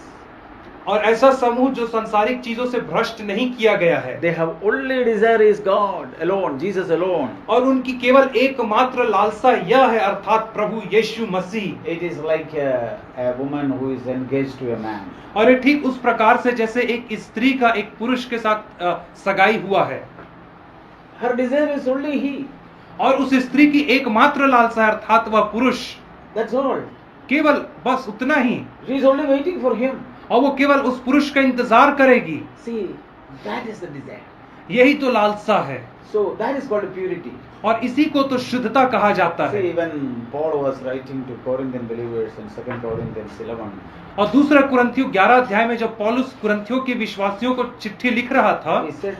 Speaker 2: और ऐसा समूह जो सांसारिक चीजों से भ्रष्ट नहीं किया गया है।
Speaker 1: They have only desire is God alone, Jesus alone.
Speaker 2: और उनकी केवल एकमात्र लालसा यह है, अर्थात प्रभु यीशु मसीह।
Speaker 1: It is like a woman who is engaged to a man.
Speaker 2: और ये ठीक उस प्रकार से जैसे एक स्त्री का एक पुरुष के साथ सगाई हुआ है।
Speaker 1: Her desire is only he.
Speaker 2: और उस स्त्री की एकमात्र लालसा है, अर्थात वह पुरुष।
Speaker 1: That's all.
Speaker 2: केवल बस उतना ही।
Speaker 1: She is only waiting for him.
Speaker 2: और वो केवल उस पुरुष का इंतजार करेगी।
Speaker 1: See, that is the desire.
Speaker 2: यही तो लालसा है।
Speaker 1: So that is called purity.
Speaker 2: और इसी को तो शुद्धता कहा जाता है।
Speaker 1: See, when Paul was writing to Corinthian believers in 2 Corinthians 11,
Speaker 2: और दूसरा कुरिन्थियों 11 अध्याय में जब पौलुस कुरिन्थियों के विश्वासियों को चिट्ठी लिख रहा था,
Speaker 1: he said,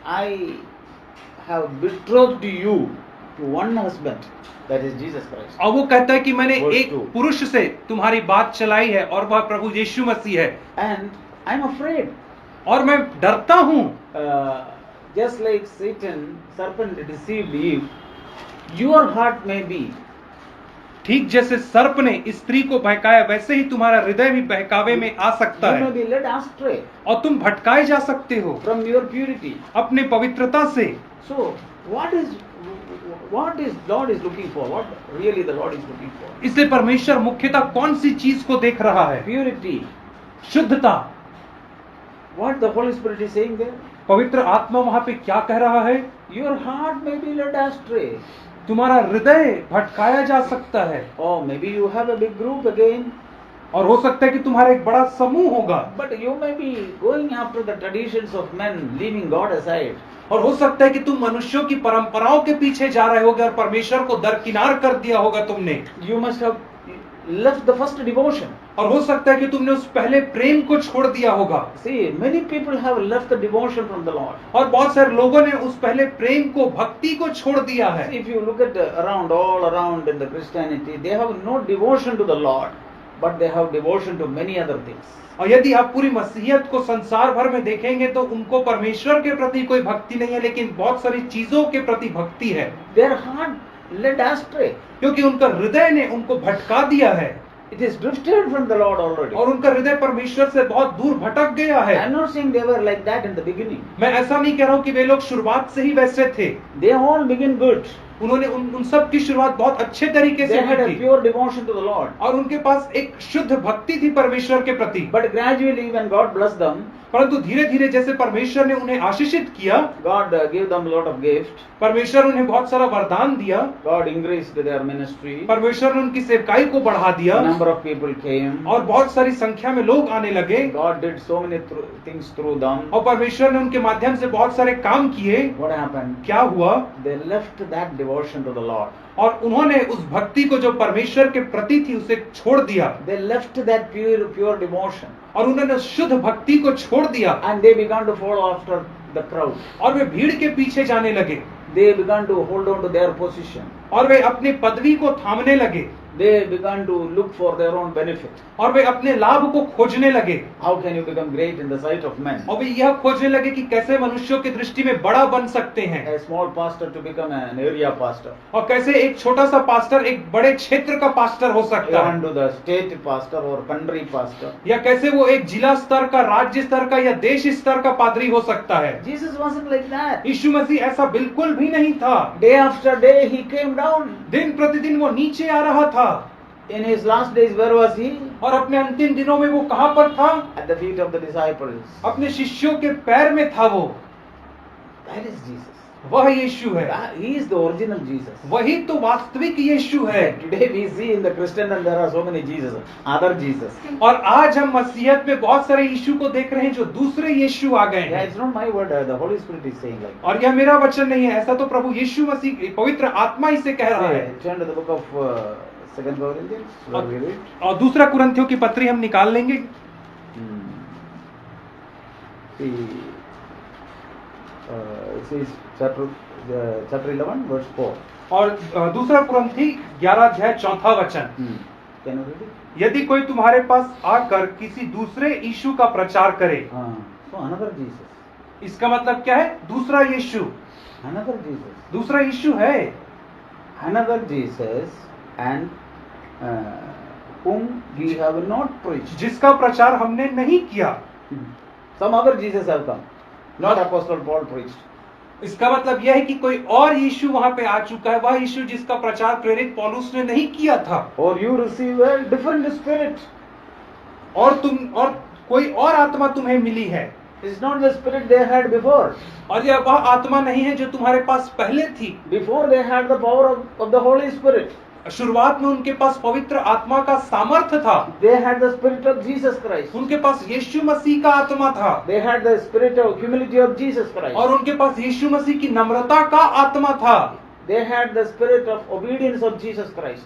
Speaker 1: I have betrothed you to one husband, that is Jesus Christ.
Speaker 2: और वो कहता है कि मैंने
Speaker 1: Verse
Speaker 2: एक
Speaker 1: 2.
Speaker 2: पुरुष से तुम्हारी बात चलाई है और वह प्रभु यीशु मसीह है।
Speaker 1: And I'm afraid.
Speaker 2: और मैं डरता हूं,
Speaker 1: Just like Satan, serpent deceived Eve, your heart may be.
Speaker 2: ठीक जैसे सर्प ने स्त्री को बहकाया, वैसे ही तुम्हारा हृदय भी बहकावे में आ सकता
Speaker 1: You may
Speaker 2: है
Speaker 1: be led astray
Speaker 2: और तुम भटकाए जा सकते हो
Speaker 1: from your purity.
Speaker 2: अपने पवित्रता से।
Speaker 1: So, what is Lord is looking for? What really the Lord is looking for?
Speaker 2: इसलिए परमेश्वर मुख्यतः कौन सी चीज को देख रहा है?
Speaker 1: Purity.
Speaker 2: शुद्धता।
Speaker 1: What the Holy Spirit is saying there?
Speaker 2: पवित्र आत्मा वहां पे क्या कह रहा है?
Speaker 1: Your heart may be led astray.
Speaker 2: तुम्हारा हृदय भटकाया जा सकता है।
Speaker 1: Or maybe you have a big group again.
Speaker 2: और हो सकता है कि तुम्हारा एक बड़ा समूह होगा।
Speaker 1: But you may be going after the traditions of men, leaving God aside.
Speaker 2: और हो सकता है कि तुम मनुष्यों की परंपराओं के पीछे जा रहे होगे और परमेश्वर को दरकिनार कर दिया होगा तुमने।
Speaker 1: You must have left the first devotion.
Speaker 2: और हो सकता है कि तुमने उस पहले प्रेम को छोड़ दिया होगा।
Speaker 1: See, many people have left the devotion from the Lord.
Speaker 2: और बहुत सारे लोगों ने उस पहले प्रेम को, भक्ति को छोड़ दिया है।
Speaker 1: See, if you look at all around in the Christianity, they have no devotion to the Lord, but they have devotion to many other things.
Speaker 2: और यदि आप पूरी मसीहियत को संसार भर में देखेंगे तो उनको परमेश्वर के प्रति कोई भक्ति नहीं है, लेकिन बहुत सारी चीजों के प्रति भक्ति है।
Speaker 1: Their heart led astray.
Speaker 2: क्योंकि उनका हृदय ने उनको भटका दिया है।
Speaker 1: It is drifted from the Lord already.
Speaker 2: और उनका हृदय परमेश्वर से बहुत दूर भटक गया है।
Speaker 1: I am not saying they were like that in the beginning.
Speaker 2: मैं ऐसा नहीं कह रहा हूँ कि वे लोग शुरुआत से ही वैसे थे।
Speaker 1: They all begin good.
Speaker 2: उन्होंने उन सब की शुरुआत बहुत अच्छे तरीके से
Speaker 1: They had
Speaker 2: की
Speaker 1: a
Speaker 2: थी
Speaker 1: pure devotion to the Lord.
Speaker 2: और उनके पास एक शुद्ध भक्ति थी परमेश्वर के प्रति।
Speaker 1: But gradually, when God blessed them,
Speaker 2: परंतु धीरे धीरे जैसे परमेश्वर ने उन्हें आशीषित किया,
Speaker 1: God gave them a lot of gifts.
Speaker 2: परमेश्वर उन्हें बहुत सारा वरदान दिया,
Speaker 1: God increased their ministry.
Speaker 2: परमेश्वर ने उनकी सेवकाई को बढ़ा दिया
Speaker 1: A number of people came.
Speaker 2: और बहुत सारी संख्या में लोग आने लगे
Speaker 1: God did so many things through them.
Speaker 2: और परमेश्वर ने उनके माध्यम से बहुत सारे काम किए।
Speaker 1: What happened?
Speaker 2: क्या हुआ?
Speaker 1: They left that devotion to the Lord.
Speaker 2: और उन्होंने उस भक्ति को जो परमेश्वर के प्रति थी उसे छोड़ दिया
Speaker 1: They left that pure devotion.
Speaker 2: और उन्होंने उस शुद्ध भक्ति को छोड़ दिया
Speaker 1: And they began to follow after the crowd.
Speaker 2: और वे भीड़ के पीछे जाने लगे
Speaker 1: They began to hold on to their position.
Speaker 2: और वे अपनी पदवी को थामने लगे
Speaker 1: They began to look for their own benefit.
Speaker 2: और वे अपने लाभ को खोजने लगे।
Speaker 1: How can you become great in the sight of men?
Speaker 2: और वे यह खोजने लगे कि कैसे मनुष्यों की दृष्टि में बड़ा बन सकते हैं
Speaker 1: A small pastor to become an area pastor.
Speaker 2: और कैसे एक छोटा सा पास्टर एक बड़े क्षेत्र का पास्टर हो सकता
Speaker 1: Even
Speaker 2: है,
Speaker 1: to the state pastor or country pastor.
Speaker 2: या कैसे वो एक जिला स्तर का, राज्य स्तर का या देश स्तर का पादरी हो सकता है।
Speaker 1: Jesus wasn't like that.
Speaker 2: यीशु मसीह ऐसा बिल्कुल भी नहीं था।
Speaker 1: Day after day he came down.
Speaker 2: दिन प्रतिदिन वो नीचे आ रहा था
Speaker 1: In his last days, where was he?
Speaker 2: और अपने अंतिम दिनों में वो कहां पर था?
Speaker 1: At the feet of the disciples.
Speaker 2: अपने शिष्यों के पैर में था वो।
Speaker 1: That is Jesus.
Speaker 2: वह यीशु है,
Speaker 1: He is the original Jesus.
Speaker 2: वही तो वास्तविक यीशु है।
Speaker 1: Today we see in the Christian and there are so many Jesus, other Jesus.
Speaker 2: और आज हम मसीहत में बहुत सारे यीशु को देख रहे हैं जो दूसरे यीशु आ गए
Speaker 1: Yeah,
Speaker 2: हैं।
Speaker 1: it's not my word. The Holy Spirit is saying like.
Speaker 2: और यह मेरा वचन नहीं है, ऐसा तो प्रभु यीशु मसीह पवित्र आत्मा इसे कह रहा है।
Speaker 1: Turn to the book of 2 Corinthians. Where we read.
Speaker 2: और दूसरा कुरिन्थियों की पत्री हम निकाल लेंगे।
Speaker 1: See, it is chapter 11, verse 4.
Speaker 2: और दूसरा कुरिन्थी 11 अध्याय 4 वचन,
Speaker 1: Can you read it?
Speaker 2: यदि कोई तुम्हारे पास आकर किसी दूसरे यीशु का प्रचार करे,
Speaker 1: So another Jesus.
Speaker 2: इसका मतलब क्या है? दूसरा यीशु,
Speaker 1: Another Jesus.
Speaker 2: दूसरा यीशु है,
Speaker 1: Another Jesus, and whom we have not preached.
Speaker 2: जिसका प्रचार हमने नहीं किया।
Speaker 1: Some other Jesus have come, not Apostle Paul preached.
Speaker 2: इसका मतलब यह है कि कोई और यीशु वहां पे आ चुका है, वह यीशु जिसका प्रचार प्रेरित पौलुस ने नहीं किया था।
Speaker 1: Or you receive a different spirit.
Speaker 2: और कोई और आत्मा तुम्हें मिली है।
Speaker 1: It's not the spirit they had before.
Speaker 2: और यह वह आत्मा नहीं है जो तुम्हारे पास पहले थी।
Speaker 1: Before they had the power of the Holy Spirit.
Speaker 2: शुरुआत में उनके पास पवित्र आत्मा का सामर्थ्य था।
Speaker 1: They had the spirit of Jesus Christ.
Speaker 2: उनके पास यीशु मसीह का आत्मा था।
Speaker 1: They had the spirit of humility of Jesus Christ.
Speaker 2: और उनके पास यीशु मसीह की नम्रता का आत्मा था।
Speaker 1: They had the spirit of obedience of Jesus Christ.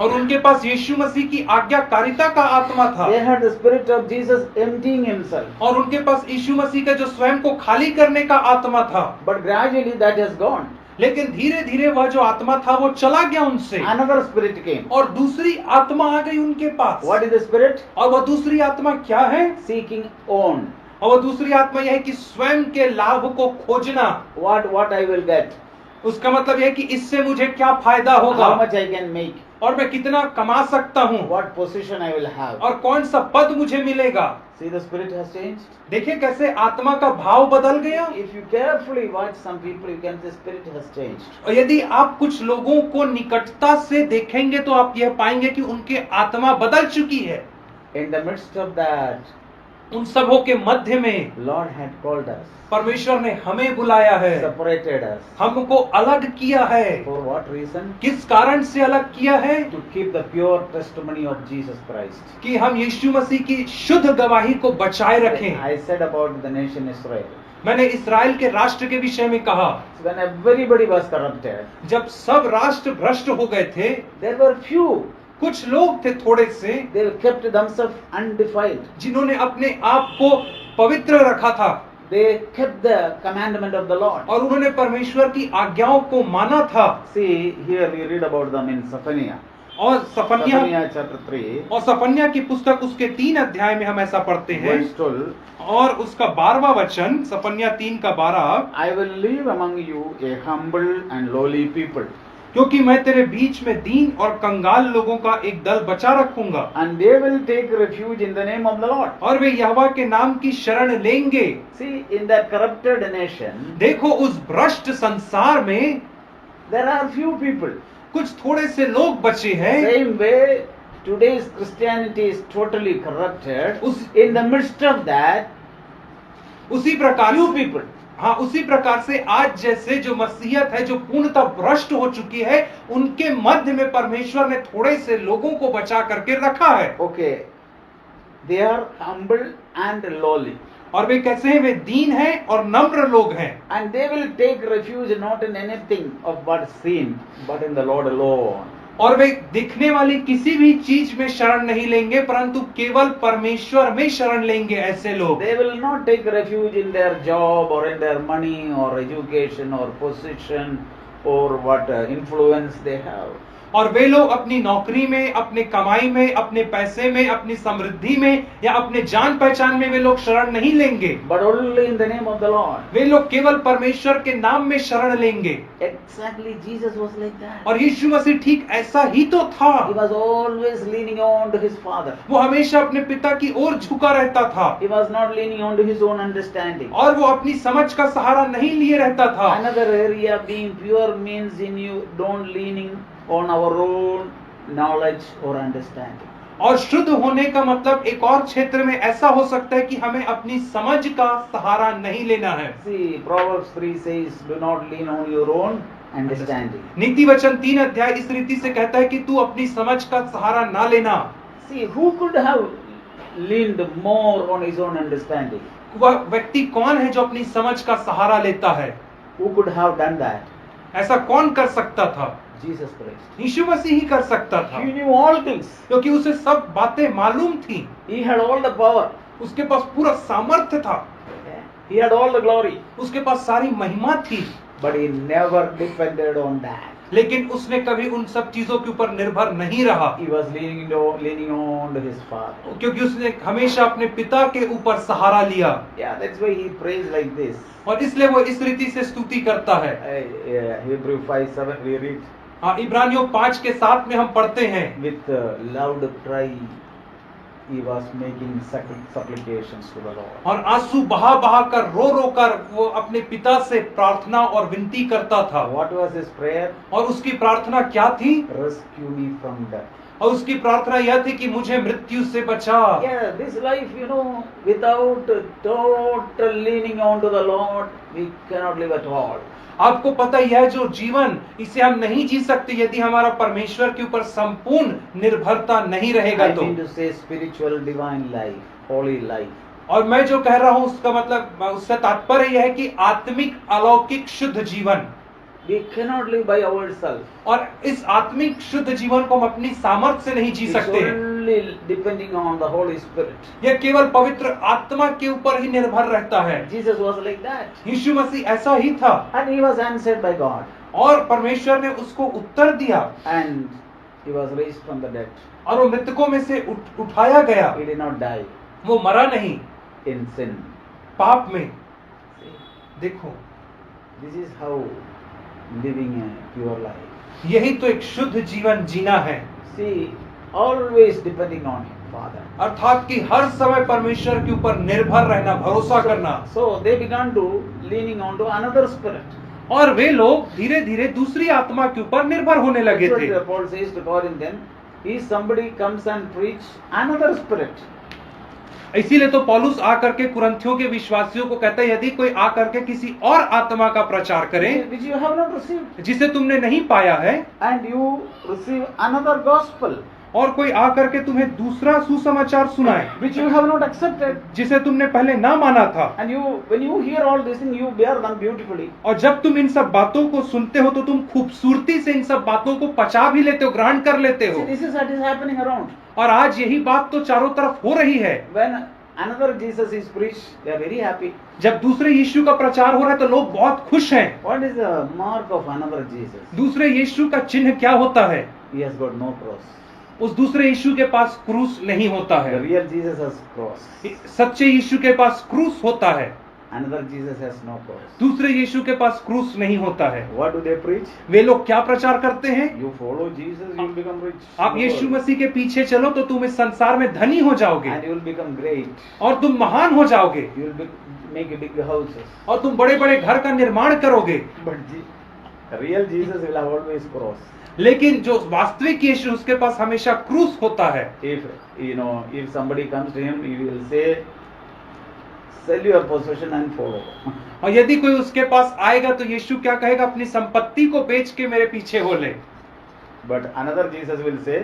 Speaker 2: और उनके पास यीशु मसीह की आज्ञाकारिता का आत्मा था।
Speaker 1: They had the spirit of Jesus emptying himself.
Speaker 2: और उनके पास यीशु मसीह का जो स्वयं को खाली करने का आत्मा था।
Speaker 1: But gradually that has gone.
Speaker 2: लेकिन धीरे धीरे वह जो आत्मा था वो चला गया उनसे।
Speaker 1: Another spirit came.
Speaker 2: और दूसरी आत्मा आ गई उनके पास।
Speaker 1: What is the spirit?
Speaker 2: और वह दूसरी आत्मा क्या है?
Speaker 1: Seeking own.
Speaker 2: और वह दूसरी आत्मा यह है कि स्वयं के लाभ को खोजना।
Speaker 1: What I will get?
Speaker 2: उसका मतलब यह है कि इससे मुझे क्या फायदा होगा,
Speaker 1: How much I can make?
Speaker 2: और मैं कितना कमा सकता हूँ,
Speaker 1: What position I will have?
Speaker 2: और कौन सा पद मुझे मिलेगा।
Speaker 1: See, the spirit has changed.
Speaker 2: देखिए कैसे आत्मा का भाव बदल गया।
Speaker 1: If you carefully watch some people, you can see the spirit has changed.
Speaker 2: और यदि आप कुछ लोगों को निकटता से देखेंगे तो आप यह पाएंगे कि उनके आत्मा बदल चुकी है।
Speaker 1: In the midst of that,
Speaker 2: उन सबों के मध्य में
Speaker 1: Lord had called us,
Speaker 2: परमेश्वर ने हमें बुलाया है,
Speaker 1: separated us.
Speaker 2: हमको अलग किया है।
Speaker 1: For what reason?
Speaker 2: किस कारण से अलग किया है?
Speaker 1: To keep the pure testimony of Jesus Christ.
Speaker 2: कि हम यीशु मसीह की शुद्ध गवाही को बचाए रखें।
Speaker 1: I said about the nation Israel.
Speaker 2: मैंने इस्राएल के राष्ट्र के विषय में कहा,
Speaker 1: When everybody was corrupted,
Speaker 2: जब सब राष्ट्र भ्रष्ट हो गए थे,
Speaker 1: there were few.
Speaker 2: कुछ लोग थे थोड़े से,
Speaker 1: They kept themselves undefiled.
Speaker 2: जिन्होंने अपने आप को पवित्र रखा था।
Speaker 1: They kept the commandment of the Lord.
Speaker 2: और उन्होंने परमेश्वर की आज्ञाओं को माना था।
Speaker 1: See, here we read about them in Zephaniah.
Speaker 2: और सफन्या
Speaker 1: Zephaniah chapter 3,
Speaker 2: और सफन्या की पुस्तक उसके 3 अध्याय में हम ऐसा पढ़ते हैं।
Speaker 1: verse 12.
Speaker 2: और उसका 12वां वचन, सफन्या 3 का 12,
Speaker 1: I will leave among you a humble and lowly people,
Speaker 2: क्योंकि मैं तेरे बीच में दीन और कंगाल लोगों का एक दल बचा रखूंगा,
Speaker 1: and they will take refuge in the name of the Lord.
Speaker 2: और वे यहोवा के नाम की शरण लेंगे।
Speaker 1: See, in that corrupted nation,
Speaker 2: देखो उस भ्रष्ट संसार में
Speaker 1: there are few people.
Speaker 2: कुछ थोड़े से लोग बचे हैं।
Speaker 1: Same way, today's Christianity is totally corrupted. In the midst of that,
Speaker 2: उसी प्रकार
Speaker 1: few people.
Speaker 2: हाँ, उसी प्रकार से आज जैसे जो मसीहत है जो पूर्णतः भ्रष्ट हो चुकी है, उनके मध्य में परमेश्वर ने थोड़े से लोगों को बचा करके रखा है।
Speaker 1: Okay, they are humble and lowly,
Speaker 2: और वे कैसे हैं? वे दीन हैं और नम्र लोग हैं।
Speaker 1: and they will take refuge not in anything of what is seen, but in the Lord alone.
Speaker 2: और वे दिखने वाली किसी भी चीज में शरण नहीं लेंगे, परंतु केवल परमेश्वर में शरण लेंगे। ऐसे लोग
Speaker 1: They will not take refuge in their job or in their money or education or position or what influence they have.
Speaker 2: और वे लोग अपनी नौकरी में, अपने कमाई में, अपने पैसे में, अपनी समृद्धि में या अपने जान पहचान में वे लोग शरण नहीं लेंगे,
Speaker 1: But only in the name of the Lord.
Speaker 2: वे लोग केवल परमेश्वर के नाम में शरण लेंगे।
Speaker 1: Exactly, Jesus was like that.
Speaker 2: और यीशु मसीह ठीक ऐसा ही तो था।
Speaker 1: He was always leaning on to his Father.
Speaker 2: वो हमेशा अपने पिता की ओर झुका रहता था,
Speaker 1: He was not leaning on to his own understanding.
Speaker 2: और वो अपनी समझ का सहारा नहीं लिए रहता था।
Speaker 1: Another area, being pure means in you don't leaning on our own knowledge or understanding.
Speaker 2: और शुद्ध होने का मतलब एक और क्षेत्र में ऐसा हो सकता है कि हमें अपनी समझ का सहारा नहीं लेना है।
Speaker 1: See, Proverbs 3 says, do not lean on your own understanding.
Speaker 2: नीति वचन 3 अध्याय इस रीति से कहता है कि तू अपनी समझ का सहारा ना लेना।
Speaker 1: See, who could have leaned more on his own understanding?
Speaker 2: वह व्यक्ति कौन है जो अपनी समझ का सहारा लेता है?
Speaker 1: Who could have done that?
Speaker 2: ऐसा कौन कर सकता था?
Speaker 1: Jesus Christ.
Speaker 2: यीशु मसीह ही कर सकता था,
Speaker 1: He knew all things.
Speaker 2: क्योंकि उसे सब बातें मालूम थी।
Speaker 1: He had all the power.
Speaker 2: उसके पास पूरा सामर्थ्य था।
Speaker 1: He had all the glory,
Speaker 2: उसके पास सारी महिमा थी,
Speaker 1: but he never depended on that.
Speaker 2: लेकिन उसने कभी उन सब चीजों के ऊपर निर्भर नहीं रहा,
Speaker 1: He was leaning on to his father.
Speaker 2: क्योंकि उसने हमेशा अपने पिता के ऊपर सहारा लिया,
Speaker 1: Yeah, that's why he prays like this.
Speaker 2: और इसलिए वो इस रीति से स्तुति करता है।
Speaker 1: Hebrew 5:7 we read,
Speaker 2: हाँ, इब्रानियों 5:7 में हम पढ़ते हैं,
Speaker 1: with loud cry he was making supplications to the Lord.
Speaker 2: और आंसू बहा बहा कर रो कर वो अपने पिता से प्रार्थना और विनती करता था।
Speaker 1: What was his prayer?
Speaker 2: और उसकी प्रार्थना क्या थी?
Speaker 1: Rescue me from death.
Speaker 2: और उसकी प्रार्थना यह थी कि मुझे मृत्यु से बचा।
Speaker 1: Yeah, this life, without total leaning on to the Lord, we cannot live at all.
Speaker 2: आपको पता ही है, जो जीवन इसे हम नहीं जी सकते यदि हमारा परमेश्वर के ऊपर संपूर्ण निर्भरता नहीं रहेगा
Speaker 1: I
Speaker 2: तो।
Speaker 1: mean to say spiritual divine life, holy life.
Speaker 2: और मैं जो कह रहा हूं उसका मतलब, उसका तात्पर्य यह है कि आत्मिक अलौकिक शुद्ध जीवन।
Speaker 1: We cannot live by ourselves.
Speaker 2: और इस आत्मिक शुद्ध जीवन को हम अपनी सामर्थ्य से नहीं जी
Speaker 1: It's
Speaker 2: सकते हैं।
Speaker 1: only depending on the Holy Spirit.
Speaker 2: यह केवल पवित्र आत्मा के ऊपर ही निर्भर रहता है।
Speaker 1: Jesus was like that.
Speaker 2: यीशु मसीह ऐसा ही था,
Speaker 1: And he was answered by God.
Speaker 2: और परमेश्वर ने उसको उत्तर दिया,
Speaker 1: And he was raised from the dead.
Speaker 2: और वो मृतकों में से उठाया गया।
Speaker 1: He did not die
Speaker 2: वो मरा नहीं
Speaker 1: in sin.
Speaker 2: पाप में।
Speaker 1: See,
Speaker 2: देखो,
Speaker 1: this is how living a pure life.
Speaker 2: यही तो एक शुद्ध जीवन जीना है।
Speaker 1: See, always depending on him, Father.
Speaker 2: अर्थात कि हर समय परमेश्वर के ऊपर निर्भर रहना, भरोसा करना।
Speaker 1: So they began to leaning on to another spirit.
Speaker 2: और वे लोग धीरे धीरे दूसरी आत्मा के ऊपर निर्भर होने लगे
Speaker 1: That's
Speaker 2: थे।
Speaker 1: what Paul says to Corinthians, if somebody comes and preach another spirit,
Speaker 2: इसीलिए तो पौलुस आकर के कुरिन्थियों के विश्वासियों को कहता है, यदि कोई आकर के किसी और आत्मा का प्रचार करे
Speaker 1: which you have not received,
Speaker 2: जिसे तुमने नहीं पाया है,
Speaker 1: and you receive another gospel,
Speaker 2: और कोई आकर के तुम्हें दूसरा सुसमाचार सुनाए
Speaker 1: which you have not accepted,
Speaker 2: जिसे तुमने पहले ना माना था,
Speaker 1: and when you hear all this thing, you bear them beautifully.
Speaker 2: और जब तुम इन सब बातों को सुनते हो तो तुम खूबसूरती से इन सब बातों को पचा भी लेते हो, ग्रहण कर लेते हो।
Speaker 1: See, this is what is happening around.
Speaker 2: और आज यही बात तो चारों तरफ हो रही है।
Speaker 1: When another Jesus is preached, they are very happy.
Speaker 2: जब दूसरे यीशु का प्रचार हो रहा है तो लोग बहुत खुश हैं।
Speaker 1: What is the mark of another Jesus?
Speaker 2: दूसरे यीशु का चिन्ह क्या होता है?
Speaker 1: He has got no cross.
Speaker 2: उस दूसरे यीशु के पास क्रूस नहीं होता
Speaker 1: The
Speaker 2: है।
Speaker 1: real Jesus has cross.
Speaker 2: सच्चे यीशु के पास क्रूस होता है,
Speaker 1: Another Jesus has no cross.
Speaker 2: दूसरे यीशु के पास क्रूस नहीं होता है।
Speaker 1: What do they preach?
Speaker 2: वे लोग क्या प्रचार करते हैं?
Speaker 1: You follow Jesus, you will become rich.
Speaker 2: आप यीशु मसीह के पीछे चलो तो तुम इस संसार में धनी हो जाओगे
Speaker 1: And you will become great.
Speaker 2: और तुम महान हो जाओगे
Speaker 1: You will make big houses.
Speaker 2: और तुम बड़े बड़े घर का निर्माण करोगे।
Speaker 1: But real Jesus will have always cross.
Speaker 2: लेकिन जो वास्तविक यीशु, उसके पास हमेशा क्रूस होता है।
Speaker 1: If somebody comes to him, he will say, sell your possession and follow.
Speaker 2: और यदि कोई उसके पास आएगा तो यीशु क्या कहेगा? अपनी संपत्ति को बेच के मेरे पीछे हो ले।
Speaker 1: But another Jesus will say,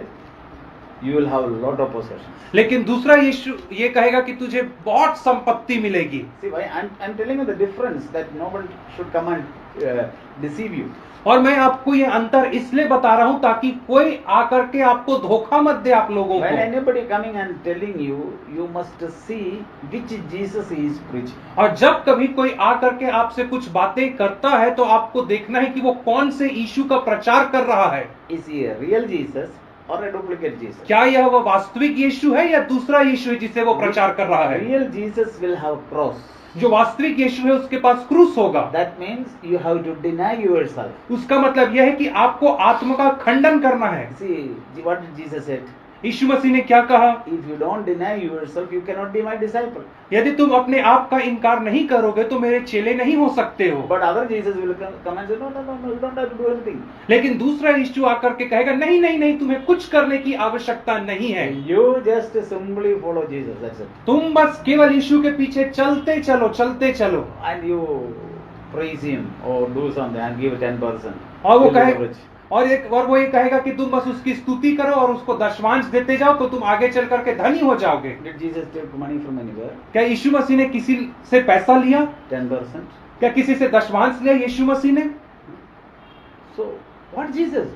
Speaker 1: you will have a lot of possessions.
Speaker 2: लेकिन दूसरा यीशु ये कहेगा कि तुझे बहुत संपत्ति मिलेगी।
Speaker 1: See, why I'm telling you the difference, that no one should come and deceive you.
Speaker 2: और मैं आपको ये अंतर इसलिए बता रहा हूं ताकि कोई आकर के आपको धोखा मत दे आप लोगों
Speaker 1: When
Speaker 2: को।
Speaker 1: anybody coming and telling you, you must see which Jesus he is preaching.
Speaker 2: और जब कभी कोई आकर के आपसे कुछ बातें करता है तो आपको देखना है कि वो कौन से यीशु का प्रचार कर रहा है।
Speaker 1: Is he a real Jesus or a duplicate Jesus?
Speaker 2: क्या यह वो वास्तविक यीशु है या दूसरा यीशु है जिसे वो प्रचार कर रहा है?
Speaker 1: Real Jesus will have cross.
Speaker 2: जो वास्तविक यीशु है उसके पास क्रूस होगा।
Speaker 1: That means you have to deny yourself.
Speaker 2: उसका मतलब यह है कि आपको आत्मा का खंडन करना है।
Speaker 1: See, what did Jesus said?
Speaker 2: यीशु मसीह ने क्या कहा?
Speaker 1: If you don't deny yourself, you cannot be my disciple.
Speaker 2: यदि तुम अपने आप का इनकार नहीं करोगे तो मेरे चेले नहीं हो सकते हो।
Speaker 1: But other Jesus will come and say, no, you don't have to do anything.
Speaker 2: लेकिन दूसरा यीशु आकर के कहेगा, नहीं नहीं नहीं, तुम्हें कुछ करने की आवश्यकता नहीं है।
Speaker 1: You just simply follow Jesus, that's it.
Speaker 2: तुम बस केवल यीशु के पीछे चलते चलो, चलते चलो।
Speaker 1: And you praise him or do something and give 10%.
Speaker 2: और वो
Speaker 1: You'll
Speaker 2: कहे
Speaker 1: be rich.
Speaker 2: और वो ये कहेगा कि तुम बस उसकी स्तुति करो और उसको दशमांश देते जाओ तो तुम आगे चल करके धनी हो जाओगे।
Speaker 1: Did Jesus take money from anywhere?
Speaker 2: क्या यीशु मसीह ने किसी से पैसा लिया?
Speaker 1: 10%.
Speaker 2: क्या किसी से दशमांश लिया यीशु मसीह ने?
Speaker 1: So, what Jesus?